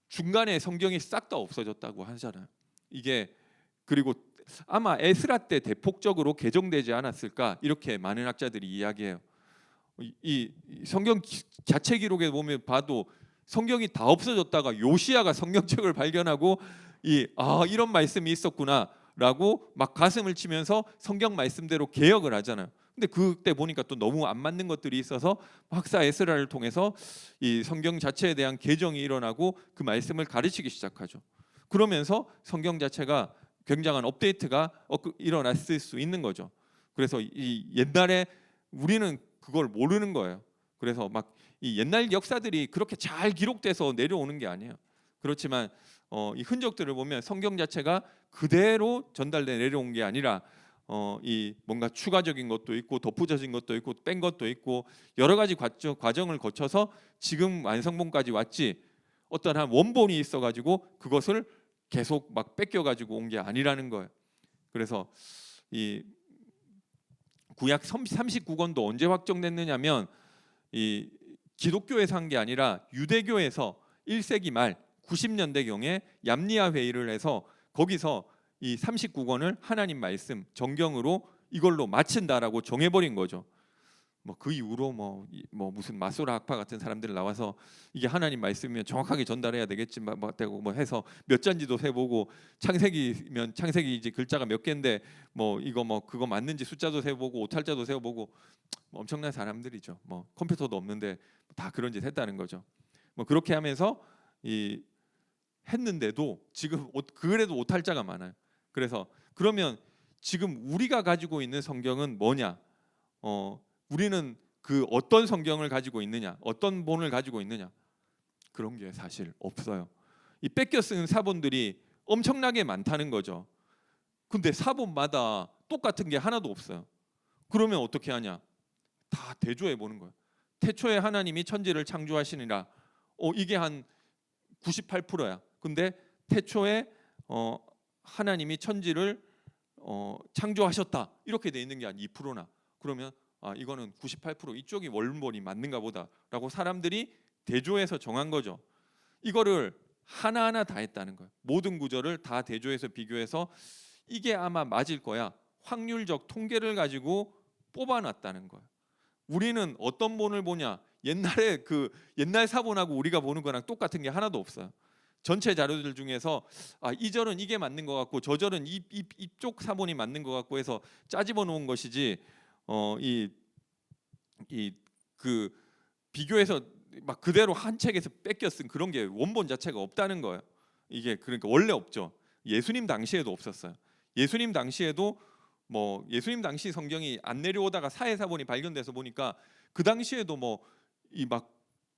중간에 성경이 싹 다 없어졌다고 하잖아요. 이게 그리고 아마 에스라 때 대폭적으로 개정되지 않았을까 이렇게 많은 학자들이 이야기해요. 이 성경 자체 기록에 보면 봐도 성경이 다 없어졌다가 요시야가 성경책을 발견하고 이런 말씀이 있었구나라고 막 가슴을 치면서 성경 말씀대로 개혁을 하잖아요. 근데 그때 보니까 또 너무 안 맞는 것들이 있어서 학사 에스라를 통해서 이 성경 자체에 대한 개정이 일어나고 그 말씀을 가르치기 시작하죠. 그러면서 성경 자체가 굉장한 업데이트가 일어났을 수 있는 거죠. 그래서 이 옛날에 우리는 그걸 모르는 거예요. 그래서 막 이 옛날 역사들이 그렇게 잘 기록돼서 내려오는 게 아니에요. 그렇지만 이 흔적들을 보면 성경 자체가 그대로 전달돼 내려온 게 아니라 이 뭔가 추가적인 것도 있고 덧붙여진 것도 있고 뺀 것도 있고 여러 가지 과정을 거쳐서 지금 완성본까지 왔지 어떤 한 원본이 있어가지고 그것을 계속 막 뺏겨가지고 온 게 아니라는 거예요. 그래서 이 구약 39권도 언제 확정됐느냐면 이 기독교에서 한 게 아니라 유대교에서 1세기 말 90년대경에 얌리아 회의를 해서 거기서 이 39권을 하나님 말씀 정경으로 이걸로 마친다라고 정해버린 거죠. 뭐 그 이후로 뭐 무슨 마소라 학파 같은 사람들 나와서 이게 하나님 말씀이면 정확하게 전달해야 되겠지 뭐 되고 뭐 해서 몇 잔지도 세보고 창세기면 창세기 이제 글자가 몇 개인데 뭐 이거 뭐 그거 맞는지 숫자도 세보고 오탈자도 세보고 뭐 엄청난 사람들이죠. 뭐 컴퓨터도 없는데 다 그런 짓 했다는 거죠. 뭐 그렇게 하면서 이 했는데도 지금 그래도 오탈자가 많아요. 그래서 그러면 지금 우리가 가지고 있는 성경은 뭐냐? 우리는 그 어떤 성경을 가지고 있느냐, 어떤 본을 가지고 있느냐 그런 게 사실 없어요. 이 뺏겨 쓰는 사본들이 엄청나게 많다는 거죠. 근데 사본마다 똑같은 게 하나도 없어요. 그러면 어떻게 하냐? 다 대조해 보는 거예요. 태초에 하나님이 천지를 창조하시니라. 이게 한 98%야. 근데 태초에 하나님이 천지를 창조하셨다. 이렇게 돼 있는 게 한 2%나. 그러면 이거는 98% 이쪽이 원본이 맞는가 보다라고 사람들이 대조해서 정한 거죠. 이거를 하나하나 다 했다는 거예요. 모든 구절을 다 대조해서 비교해서 이게 아마 맞을 거야. 확률적 통계를 가지고 뽑아놨다는 거예요. 우리는 어떤 본을 보냐? 옛날에 그 옛날 사본하고 우리가 보는 거랑 똑같은 게 하나도 없어요. 전체 자료들 중에서 이 절은 이게 맞는 것 같고 저 절은 이쪽 사본이 맞는 것 같고 해서 짜집어 놓은 것이지 그 비교해서 막 그대로 한 책에서 뺏겨 쓴 그런 게 원본 자체가 없다는 거예요. 이게 그러니까 원래 없죠. 예수님 당시에도 없었어요. 예수님 당시에도 뭐 예수님 당시 성경이 안 내려오다가 사회사본이 발견돼서 보니까 그 당시에도 뭐 이 막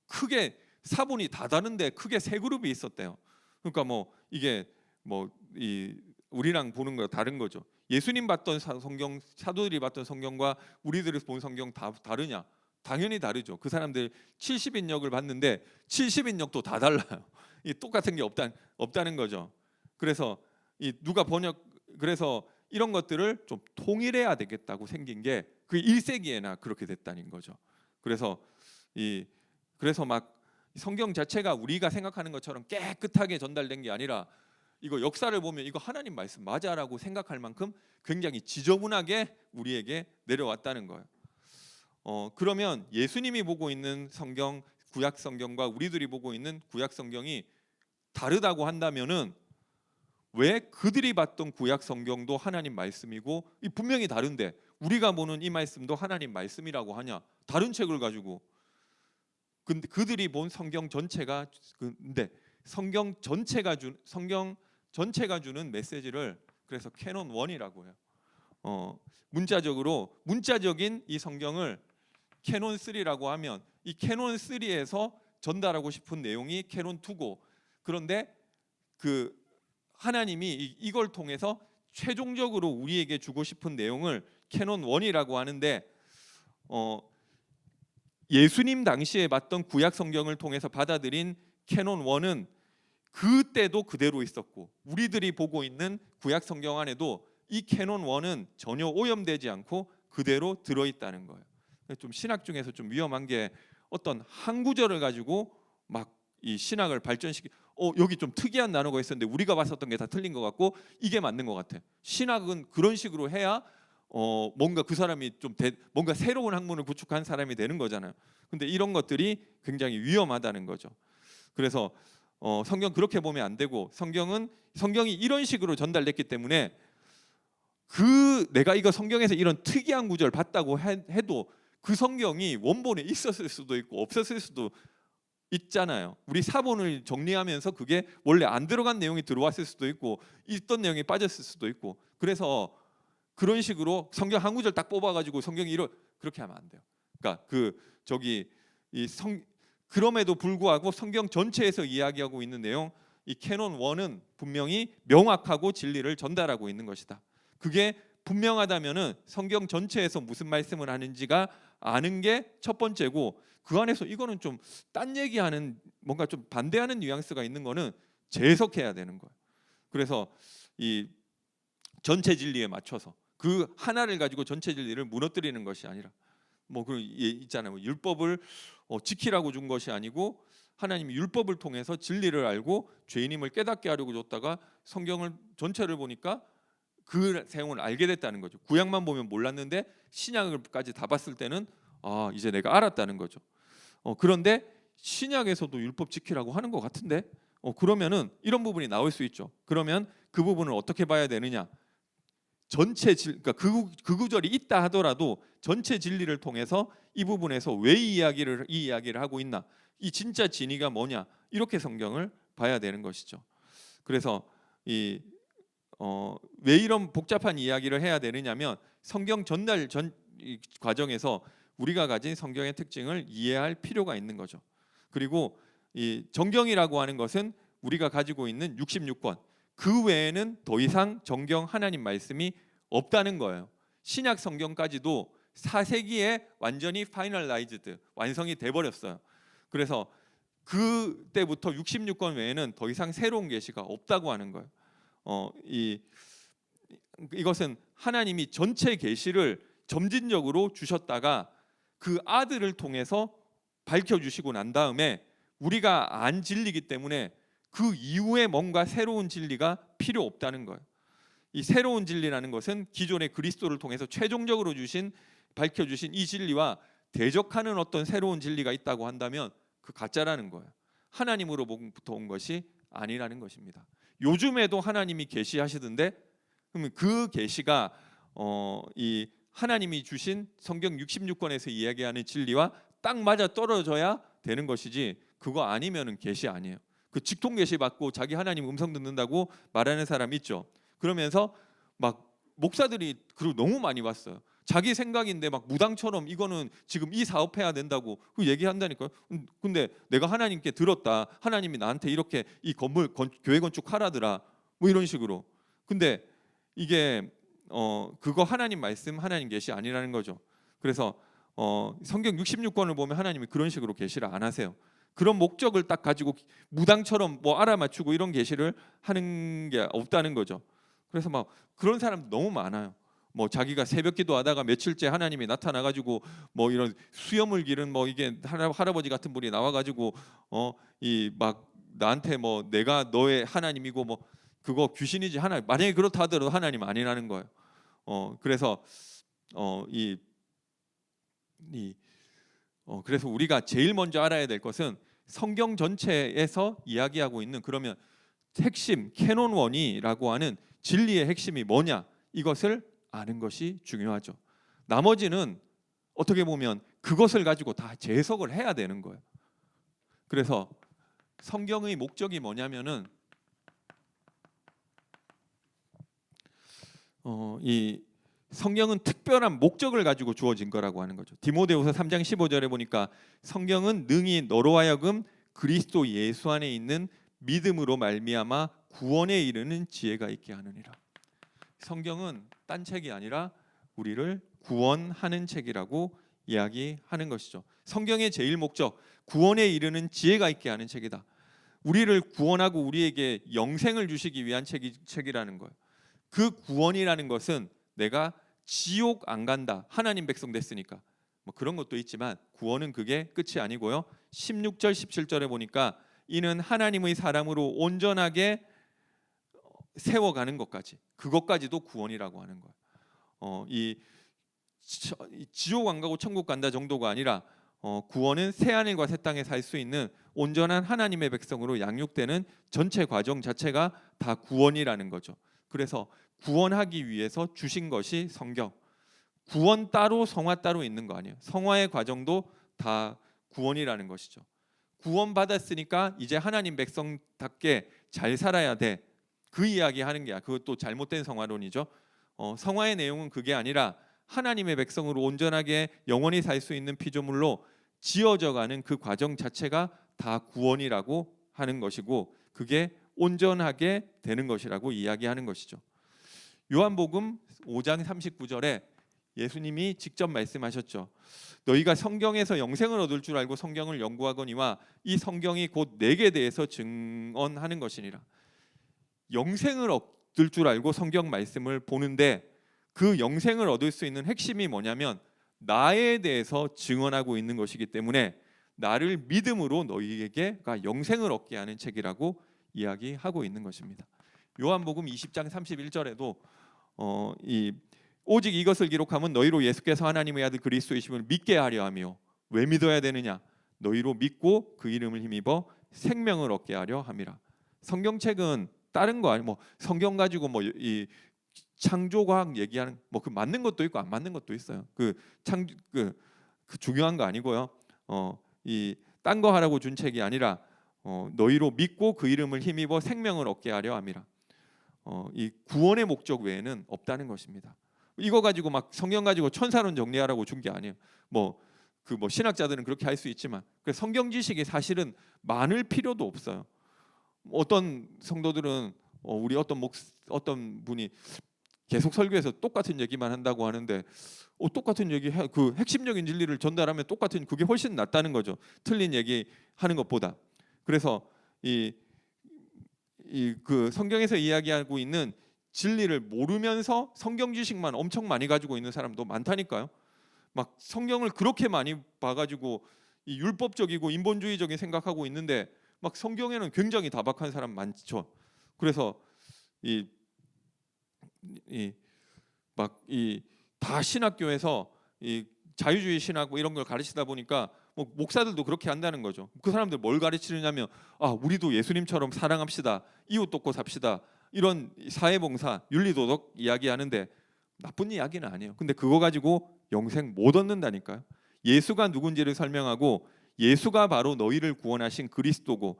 크게 사본이 다 다른데 크게 세 그룹이 있었대요. 그러니까 뭐 이게 뭐 이 우리랑 보는 거 다른 거죠. 예수님 봤던 성경 사도들이 봤던 성경과 우리들이 본 성경 다 다르냐? 당연히 다르죠. 그 사람들 70인역을 봤는데 70인역도 다 달라요. 이 똑같은 게 없다는 거죠. 그래서 이 누가 그래서 이런 것들을 좀 통일해야 되겠다고 생긴 게 그 1세기에나 그렇게 됐다는 거죠. 그래서 막 성경 자체가 우리가 생각하는 것처럼 깨끗하게 전달된 게 아니라 이거 역사를 보면 이거 하나님 말씀 맞아라고 생각할 만큼 굉장히 지저분하게 우리에게 내려왔다는 거예요. 그러면 예수님이 보고 있는 성경, 구약 성경과 우리들이 보고 있는 구약 성경이 다르다고 한다면은 왜 그들이 봤던 구약 성경도 하나님 말씀이고 분명히 다른데 우리가 보는 이 말씀도 하나님 말씀이라고 하냐? 다른 책을 가지고. 근데 그들이 본 성경 전체가 성경 전체가 주는 메시지를 그래서 캐논 1이라고 해요. 문자적인 이 성경을 캐논 3라고 하면 이 캐논 3에서 전달하고 싶은 내용이 캐논 2고, 그런데 그 하나님이 이걸 통해서 최종적으로 우리에게 주고 싶은 내용을 캐논 1이라고 하는데, 예수님 당시에 봤던 구약 성경을 통해서 받아들인 캐논 1은 그때도 그대로 있었고, 우리들이 보고 있는 구약 성경 안에도 이 캐논 1은 전혀 오염되지 않고 그대로 들어있다는 거예요. 좀 신학 중에서 좀 위험한 게 어떤 한 구절을 가지고 막 이 신학을 여기 좀 특이한 단어가 있었는데 우리가 봤었던 게 다 틀린 것 같고 이게 맞는 것 같아. 신학은 그런 식으로 해야 뭔가 그 사람이 뭔가 새로운 학문을 구축한 사람이 되는 거잖아요. 근데 이런 것들이 굉장히 위험하다는 거죠. 그래서 성경 그렇게 보면 안 되고, 성경이 이런 식으로 전달됐기 때문에 내가 이거 성경에서 이런 특이한 구절 봤다고 해도 그 성경이 원본에 있었을 수도 있고 없었을 수도 있잖아요. 우리 사본을 정리하면서 그게 원래 안 들어간 내용이 들어왔을 수도 있고 있던 내용이 빠졌을 수도 있고, 그래서 그런 식으로 성경 한 구절 딱 뽑아가지고 성경이 그렇게 하면 안 돼요. 그러니까 그럼에도 불구하고 성경 전체에서 이야기하고 있는 내용, 이 캐논 1은 분명히 명확하고 진리를 전달하고 있는 것이다. 그게 분명하다면은 성경 전체에서 무슨 말씀을 하는지가 아는 게 첫 번째고, 그 안에서 이거는 좀 딴 얘기하는 뭔가 좀 반대하는 뉘앙스가 있는 거는 재해석해야 되는 거예요. 그래서 이 전체 진리에 맞춰서 그 하나를 가지고 전체 진리를 무너뜨리는 것이 아니라, 있잖아요. 율법을 지키라고 준 것이 아니고 하나님이 율법을 통해서 진리를 알고 죄인임을 깨닫게 하려고 줬다가 성경을 전체를 보니까 그 내용을 알게 됐다는 거죠. 구약만 보면 몰랐는데 신약을까지 다 봤을 때는 이제 내가 알았다는 거죠. 그런데 신약에서도 율법 지키라고 하는 것 같은데 그러면은 이런 부분이 나올 수 있죠. 그러면 그 부분을 어떻게 봐야 되느냐? 그러니까 그 구절이 있다 하더라도 전체 진리를 통해서 이 부분에서 왜 이 이야기를 하고 있나? 이 진짜 진의가 뭐냐? 이렇게 성경을 봐야 되는 것이죠. 그래서 왜 이런 복잡한 이야기를 해야 되느냐면 성경 전달 과정에서 우리가 가진 성경의 특징을 이해할 필요가 있는 거죠. 그리고 이 정경이라고 하는 것은 우리가 가지고 있는 66권, 그 외에는 더 이상 정경 하나님 말씀이 없다는 거예요. 신약 성경까지도 4세기에 완전히 파이널라이즈드, 완성이 돼 버렸어요. 그래서 그때부터 66권 외에는 더 이상 새로운 계시가 없다고 하는 거예요. 이것은 하나님이 전체 계시를 점진적으로 주셨다가 그 아들을 통해서 밝혀주시고 난 다음에 우리가 안 진리기 때문에 그 이후에 뭔가 새로운 진리가 필요 없다는 거예요. 이 새로운 진리라는 것은 기존의 그리스도를 통해서 최종적으로 밝혀주신 이 진리와 대적하는 어떤 새로운 진리가 있다고 한다면 그 가짜라는 거예요. 하나님으로부터 온 것이 아니라는 것입니다. 요즘에도 하나님이 계시하시던데, 그러면 그 계시가 이 하나님이 주신 성경 66권에서 이야기하는 진리와 딱 맞아 떨어져야 되는 것이지, 그거 아니면은 계시 아니에요. 그 직통 계시 받고 자기 하나님 음성 듣는다고 말하는 사람 있죠. 그러면서 막 목사들이 그리고 너무 많이 봤어요. 자기 생각인데 막 무당처럼 이거는 지금 이 사업해야 된다고 그 얘기한다니까요. 근데 내가 하나님께 들었다. 하나님이 나한테 이렇게 이 교회 건축하라더라. 뭐 이런 식으로. 근데 이게 그거 하나님 말씀, 하나님 계시 아니라는 거죠. 그래서 성경 66권을 보면 하나님이 그런 식으로 계시를 안 하세요. 그런 목적을 딱 가지고 무당처럼 뭐 알아맞추고 이런 계시를 하는 게 없다는 거죠. 그래서 막 그런 사람 너무 많아요. 뭐 자기가 새벽 기도하다가 며칠째 하나님이 나타나가지고 뭐 이런 수염을 기른 뭐 이게 할아버지 같은 분이 나와가지고 이 막 나한테 뭐 내가 너의 하나님이고 뭐 그거 귀신이지 하나님, 만약에 그렇다 하더라도 하나님 아니라는 거예요. 그래서 이 그래서 우리가 제일 먼저 알아야 될 것은 성경 전체에서 이야기하고 있는 그러면 핵심 캐논원이라고 하는 진리의 핵심이 뭐냐, 이것을 아는 것이 중요하죠. 나머지는 어떻게 보면 그것을 가지고 다 재해석을 해야 되는 거예요. 그래서 성경의 목적이 뭐냐면은 이 성경은 특별한 목적을 가지고 주어진 거라고 하는 거죠. 디모데후서 3장 15절에 보니까 성경은 능히 너로 하여금 그리스도 예수 안에 있는 믿음으로 말미암아 구원에 이르는 지혜가 있게 하느니라. 성경은 딴 책이 아니라 우리를 구원하는 책이라고 이야기하는 것이죠. 성경의 제일 목적, 구원에 이르는 지혜가 있게 하는 책이다. 우리를 구원하고 우리에게 영생을 주시기 위한 책이라는 거예요. 그 구원이라는 것은 내가 지옥 안 간다, 하나님 백성 됐으니까 뭐 그런 것도 있지만 구원은 그게 끝이 아니고요. 16절 17절에 보니까 이는 하나님의 사람으로 온전하게 세워가는 것까지, 그것까지도 구원이라고 하는 거예요. 이 지옥 안 가고 천국 간다 정도가 아니라 구원은 새 하늘과 새 땅에 살 수 있는 온전한 하나님의 백성으로 양육되는 전체 과정 자체가 다 구원이라는 거죠. 그래서 구원하기 위해서 주신 것이 성경. 구원 따로 성화 따로 있는 거 아니에요. 성화의 과정도 다 구원이라는 것이죠. 구원 받았으니까 이제 하나님 백성답게 잘 살아야 돼, 그 이야기 하는 게 그것도 잘못된 성화론이죠. 성화의 내용은 그게 아니라 하나님의 백성으로 온전하게 영원히 살 수 있는 피조물로 지어져가는 그 과정 자체가 다 구원이라고 하는 것이고, 그게 온전하게 되는 것이라고 이야기하는 것이죠. 요한복음 5장 39절에 예수님이 직접 말씀하셨죠. 너희가 성경에서 영생을 얻을 줄 알고 성경을 연구하거니와 이 성경이 곧 내게 대해서 증언하는 것이니라. 영생을 얻을 줄 알고 성경 말씀을 보는데 그 영생을 얻을 수 있는 핵심이 뭐냐면 나에 대해서 증언하고 있는 것이기 때문에 나를 믿음으로 너희에게가 영생을 얻게 하는 책이라고 이야기하고 있는 것입니다. 요한복음 20장 31절에도 오직 이것을 기록하면 너희로 예수께서 하나님의 아들 그리스도이심을 믿게 하려 하며, 왜 믿어야 되느냐? 너희로 믿고 그 이름을 힘입어 생명을 얻게 하려 함이라. 성경책은 다른 거 아니 뭐 성경 가지고 뭐 이 창조과학 얘기하는 뭐 그 맞는 것도 있고 안 맞는 것도 있어요. 그 중요한 거 아니고요. 이 딴 거 하라고 준 책이 아니라 너희로 믿고 그 이름을 힘입어 생명을 얻게 하려 함이라. 이 구원의 목적 외에는 없다는 것입니다. 이거 가지고 막 성경 가지고 천사론 정리하라고 준 게 아니에요. 뭐 신학자들은 그렇게 할 수 있지만 그 성경 지식이 사실은 많을 필요도 없어요. 어떤 성도들은 우리 어떤 분이 계속 설교에서 똑같은 얘기만 한다고 하는데 똑같은 얘기 그 핵심적인 진리를 전달하면 똑같은 그게 훨씬 낫다는 거죠. 틀린 얘기 하는 것보다. 그래서 그 성경에서 이야기하고 있는 진리를 모르면서 성경 지식만 엄청 많이 가지고 있는 사람도 많다니까요. 막 성경을 그렇게 많이 봐가지고 이 율법적이고 인본주의적인 생각하고 있는데 막 성경에는 굉장히 다박한 사람 많죠. 그래서 다 신학교에서 자유주의 신학 뭐 이런 걸 가르치다 보니까 뭐 목사들도 그렇게 한다는 거죠. 그 사람들 뭘 가르치느냐면 우리도 예수님처럼 사랑합시다, 이웃 돕고 삽시다, 이런 사회봉사, 윤리도덕 이야기하는데 나쁜 이야기는 아니에요. 근데 그거 가지고 영생 못 얻는다니까요. 예수가 누군지를 설명하고 예수가 바로 너희를 구원하신 그리스도고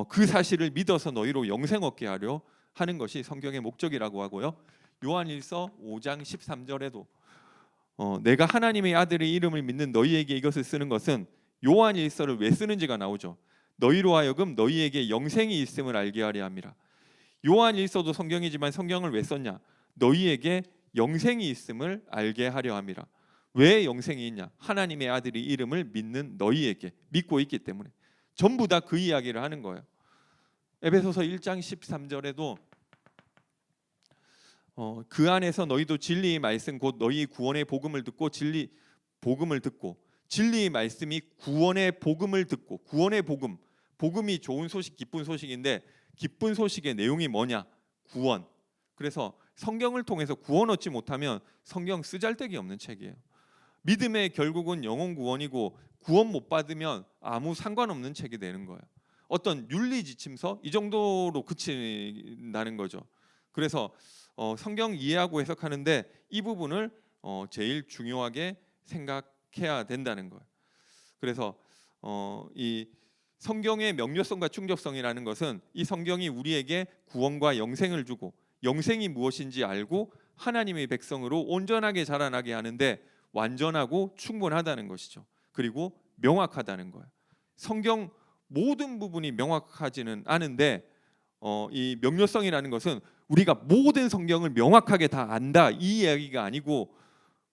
그 사실을 믿어서 너희로 영생 얻게 하려 하는 것이 성경의 목적이라고 하고요. 요한일서 5장 13절에도 내가 하나님의 아들의 이름을 믿는 너희에게 이것을 쓰는 것은, 요한일서를 왜 쓰는지가 나오죠. 너희로 하여금 너희에게 영생이 있음을 알게 하려 함이라. 요한일서도 성경이지만 성경을 왜 썼냐? 너희에게 영생이 있음을 알게 하려 함이라. 왜 영생이 있냐? 하나님의 아들이 이름을 믿는 너희에게, 믿고 있기 때문에. 전부 다 그 이야기를 하는 거예요. 에베소서 1장 13절에도 그 안에서 너희도 진리의 말씀 곧 너희 구원의 복음을 듣고 진리의 말씀이 구원의 복음을 듣고, 구원의 복음, 복음이 좋은 소식, 기쁜 소식인데 기쁜 소식의 내용이 뭐냐? 구원. 그래서 성경을 통해서 구원 얻지 못하면 성경 쓰잘데기 없는 책이에요. 믿음의 결국은 영혼 구원이고, 구원 못 받으면 아무 상관없는 책이 되는 거예요. 어떤 윤리 지침서 이 정도로 그친다는 거죠. 그래서 성경 이해하고 해석하는데 이 부분을 제일 중요하게 생각해야 된다는 거예요. 그래서 이 성경의 명료성과 충족성이라는 것은 이 성경이 우리에게 구원과 영생을 주고, 영생이 무엇인지 알고 하나님의 백성으로 온전하게 자라나게 하는데 완전하고 충분하다는 것이죠. 그리고 명확하다는 거예요. 성경 모든 부분이 명확하지는 않은데 이 명료성이라는 것은 우리가 모든 성경을 명확하게 다 안다 이 이야기가 아니고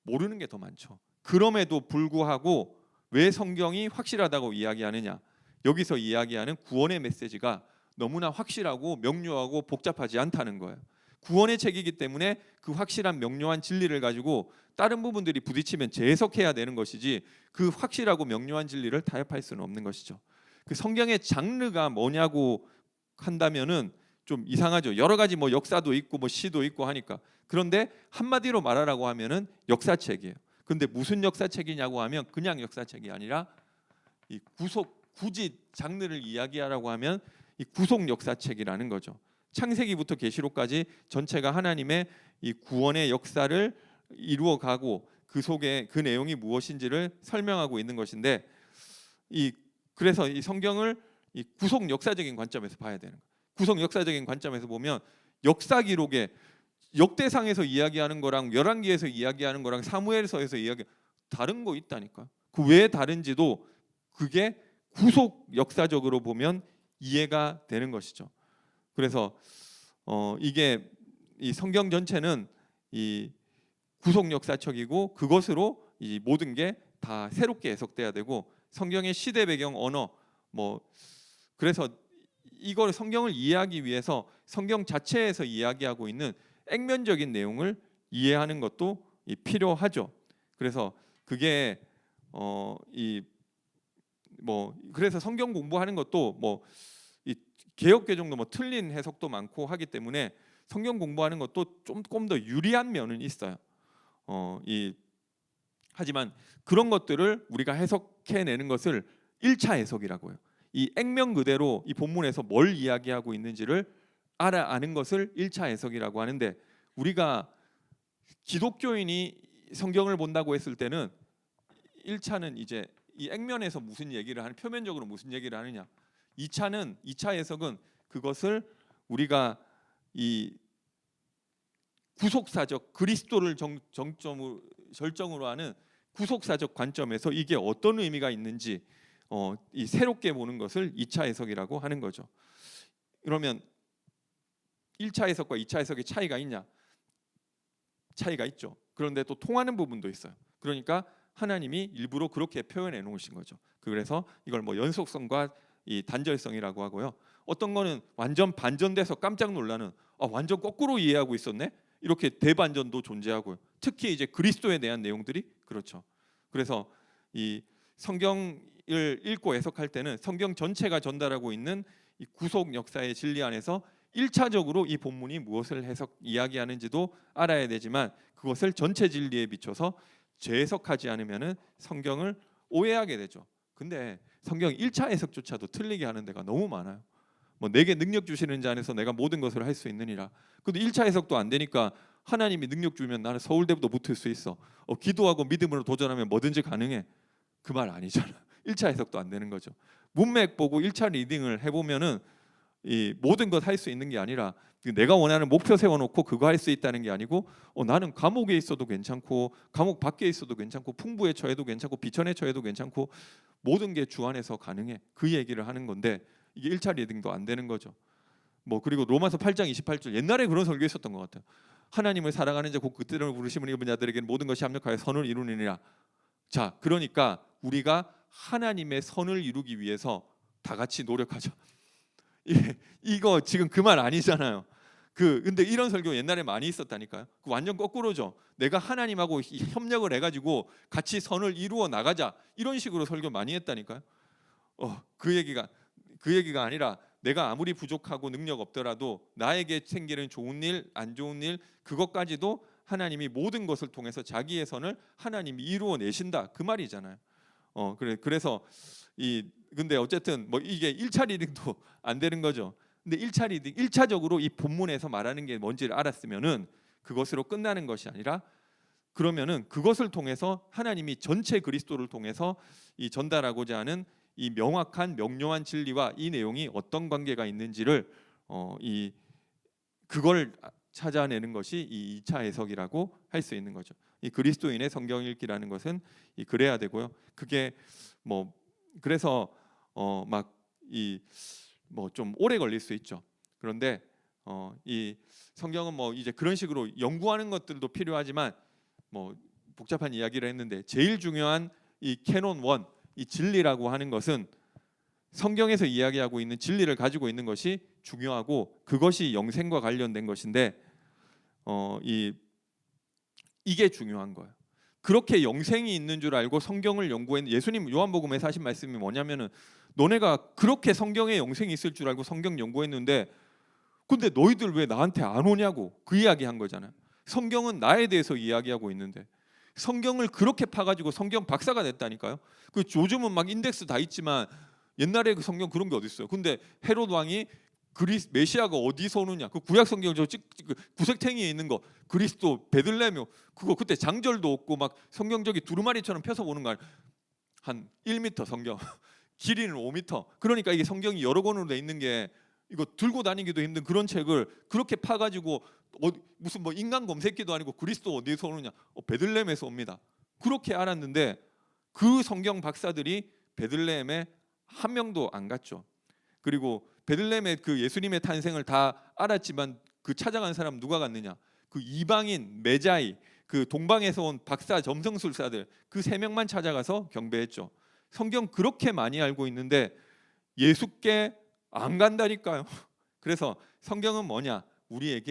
모르는 게 더 많죠. 그럼에도 불구하고 왜 성경이 확실하다고 이야기하느냐? 여기서 이야기하는 구원의 메시지가 너무나 확실하고 명료하고 복잡하지 않다는 거예요. 구원의 책이기 때문에 그 확실한 명료한 진리를 가지고 다른 부분들이 부딪히면 재해석해야 되는 것이지, 그 확실하고 명료한 진리를 타협할 수는 없는 것이죠. 그 성경의 장르가 뭐냐고 한다면은 좀 이상하죠. 여러 가지 뭐 역사도 있고 뭐 시도 있고 하니까. 그런데 한마디로 말하라고 하면은 역사책이에요. 근데 무슨 역사책이냐고 하면 그냥 역사책이 아니라 이 굳이 장르를 이야기하라고 하면 이 구속 역사책이라는 거죠. 창세기부터 계시록까지 전체가 하나님의 이 구원의 역사를 이루어가고 그 속에 그 내용이 무엇인지를 설명하고 있는 것인데, 그래서 이 성경을 이 구속 역사적인 관점에서 봐야 되는 거예요. 구속 역사적인 관점에서 보면 역사 기록에 역대상에서 이야기하는 거랑 열왕기에서 이야기하는 거랑 사무엘서에서 이야기 다른 거 있다니까. 그 왜 다른지도 그게 구속 역사적으로 보면 이해가 되는 것이죠. 그래서 이게 이 성경 전체는 이 구속 역사책이고 그것으로 이 모든 게 다 새롭게 해석돼야 되고, 성경의 시대 배경 언어 그래서 이걸 성경을 이해하기 위해서 성경 자체에서 이야기하고 있는 액면적인 내용을 이해하는 것도 필요하죠. 그래서 그게 그래서 성경 공부하는 것도 이 개역개정도 틀린 해석도 많고 하기 때문에 성경 공부하는 것도 조금 더 유리한 면은 있어요. 하지만 그런 것들을 우리가 해석해내는 것을 1차 해석이라고 해요. 이 액면 그대로 이 본문에서 뭘 이야기하고 있는지를 아는 것을 1차 해석이라고 하는데, 우리가 기독교인이 성경을 본다고 했을 때는 1차는 이제 이 액면에서 무슨 얘기를 하는, 표면적으로 무슨 얘기를 하느냐. 2차 해석은 그것을 우리가 이 구속사적 그리스도를 절정으로 하는 구속사적 관점에서 이게 어떤 의미가 있는지 이 새롭게 보는 것을 2차 해석이라고 하는 거죠. 그러면 1차 해석과 2차 해석의 차이가 있냐? 차이가 있죠. 그런데 또 통하는 부분도 있어요. 그러니까 하나님이 일부러 그렇게 표현해 놓으신 거죠. 그래서 이걸 연속성과 이 단절성이라고 하고요. 어떤 거는 완전 반전돼서 깜짝 놀라는 완전 거꾸로 이해하고 있었네. 이렇게 대반전도 존재하고요. 특히 이제 그리스도에 대한 내용들이 그렇죠. 그래서 이 성경을 읽고 해석할 때는 성경 전체가 전달하고 있는 이 구속 역사의 진리 안에서 1차적으로 이 본문이 무엇을 이야기하는지도 알아야 되지만, 그것을 전체 진리에 비춰서 재해석하지 않으면은 성경을 오해하게 되죠. 근데 성경 1차 해석조차도 틀리게 하는 데가 너무 많아요. 내게 능력 주시는 자 안에서 내가 모든 것을 할 수 있느니라. 근데 1차 해석도 안 되니까 하나님이 능력 주면 나는 서울대부터 붙을 수 있어. 기도하고 믿음으로 도전하면 뭐든지 가능해. 그 말 아니잖아. 1차 해석도 안 되는 거죠. 문맥 보고 1차 리딩을 해보면은 이 모든 것 할 수 있는 게 아니라, 내가 원하는 목표 세워놓고 그거 할 수 있다는 게 아니고 나는 감옥에 있어도 괜찮고 감옥 밖에 있어도 괜찮고 풍부에 처해도 괜찮고 비천에 처해도 괜찮고 모든 게 주 안에서 가능해. 그 얘기를 하는 건데 이게 1차 리딩도 안 되는 거죠. 그리고 로마서 8장 28절 옛날에 그런 설교 있었던 것 같아요. 하나님을 사랑하는 자 곧 그 뜻을 부르심을 입은 자들에게는 모든 것이 합력하여 선을 이루느니라. 자, 그러니까 우리가 하나님의 선을 이루기 위해서 다 같이 노력하죠. 이거 지금 그 말 아니잖아요. 근데 이런 설교 옛날에 많이 있었다니까요. 완전 거꾸로죠. 내가 하나님하고 협력을 해가지고 같이 선을 이루어 나가자, 이런 식으로 설교 많이 했다니까요. 그 얘기가 아니라 내가 아무리 부족하고 능력 없더라도 나에게 생기는 좋은 일, 안 좋은 일, 그것까지도 하나님이 모든 것을 통해서 자기의 선을 하나님이 이루어 내신다, 그 말이잖아요. 그래서 근데 어쨌든 뭐 이게 1차 리딩도 안 되는 거죠. 근데 1차 리딩 1차적으로 이 본문에서 말하는 게 뭔지를 알았으면은 그것으로 끝나는 것이 아니라, 그러면은 그것을 통해서 하나님이 전체 그리스도를 통해서 이 전달하고자 하는 이 명확한 명료한 진리와 이 내용이 어떤 관계가 있는지를 그걸 찾아내는 것이 이 2차 해석이라고 할 수 있는 거죠. 이 그리스도인의 성경 읽기라는 것은 그래야 되고요. 그게 뭐 그래서 막 뭐 좀 오래 걸릴 수 있죠. 그런데 이 성경은 뭐 이제 그런 식으로 연구하는 것들도 필요하지만, 뭐 복잡한 이야기를 했는데 제일 중요한 이 캐논 1, 이 진리라고 하는 것은 성경에서 이야기하고 있는 진리를 가지고 있는 것이 중요하고, 그것이 영생과 관련된 것인데 이게 중요한 거예요. 그렇게 영생이 있는 줄 알고 성경을 연구했는 예수님 요한복음에서 하신 말씀이 뭐냐면은, 너네가 그렇게 성경에 영생이 있을 줄 알고 성경 연구했는데 근데 너희들 왜 나한테 안 오냐고, 그 이야기한 거잖아요. 성경은 나에 대해서 이야기하고 있는데 성경을 그렇게 파가지고 성경 박사가 됐다니까요. 요즘은 막 인덱스 다 있지만 옛날에 그 성경 그런 게 어디 있어요. 근데 헤롯 왕이 메시아가 어디서 오느냐, 그 구약 성경 구색탱이에 있는 거 그리스도 베들레헴, 그거 그때 장절도 없고 막 성경적이 두루마리처럼 펴서 보는 거 아니야. 한 1m 성경 길이는 5m. 그러니까 이게 성경이 여러 권으로 돼 있는 게 이거 들고 다니기도 힘든 그런 책을 그렇게 파가지고 무슨 뭐 인간 검색기도 아니고 그리스도 어디서 오느냐, 베들레헴에서 옵니다. 그렇게 알았는데 그 성경 박사들이 베들레헴에 한 명도 안 갔죠. 그리고 베들레헴의 그 예수님의 탄생을 다 알았지만 그 찾아간 사람 누가 갔느냐? 그 이방인 메자이, 그 동방에서 온 박사 점성술사들, 그 3명만 찾아가서 경배했죠. 성경 그렇게 많이 알고 있는데 예수께 안 간다니까요. 그래서 성경은 뭐냐? 우리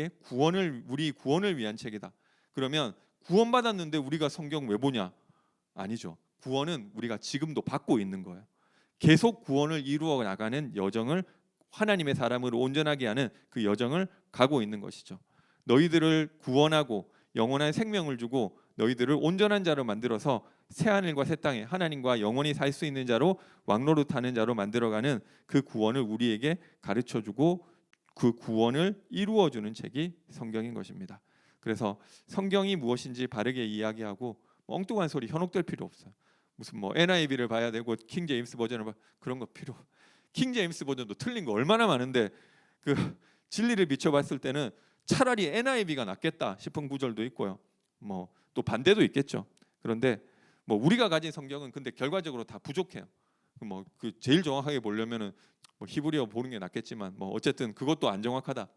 구원을 위한 책이다. 그러면 구원받았는데 우리가 성경 왜 보냐? 아니죠. 구원은 우리가 지금도 받고 있는 거예요. 계속 구원을 이루어 나가는 여정을, 하나님의 사람으로 온전하게 하는 그 여정을 가고 있는 것이죠. 너희들을 구원하고 영원한 생명을 주고 너희들을 온전한 자로 만들어서 새 하늘과 새 땅에 하나님과 영원히 살 수 있는 자로, 왕노릇하는 자로 만들어가는 그 구원을 우리에게 가르쳐주고 그 구원을 이루어주는 책이 성경인 것입니다. 그래서 성경이 무엇인지 바르게 이야기하고 엉뚱한 소리 현혹될 필요 없어요. 무슨 뭐 NIV를 봐야 되고 킹 제임스 버전을 봐, 그런 거 필요. 킹 제임스 버전도 틀린 거 얼마나 많은데 그 진리를 비춰봤을 때는 차라리 NIV가 낫겠다 싶은 구절도 있고요. 뭐 또 반대도 있겠죠. 그런데 뭐 우리가 가진 성경은 근데 결과적으로 다 부족해요. 뭐 그 제일 정확하게 보려면은 뭐 히브리어 보는 게 낫겠지만 뭐 어쨌든 그것도 안 정확하다.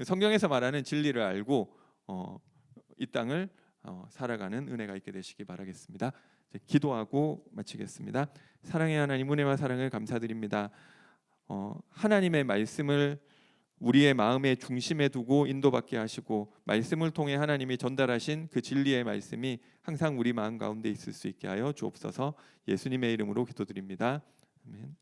성경에서 말하는 진리를 알고 이 땅을 살아가는 은혜가 있게 되시기 바라겠습니다. 기도하고 마치겠습니다. 사랑의 하나님, 은혜와 사랑을 감사드립니다. 하나님의 말씀을 우리의 마음의 중심에 두고 인도받게 하시고, 말씀을 통해 하나님이 전달하신 그 진리의 말씀이 항상 우리 마음 가운데 있을 수 있게 하여 주옵소서. 예수님의 이름으로 기도드립니다. 아멘.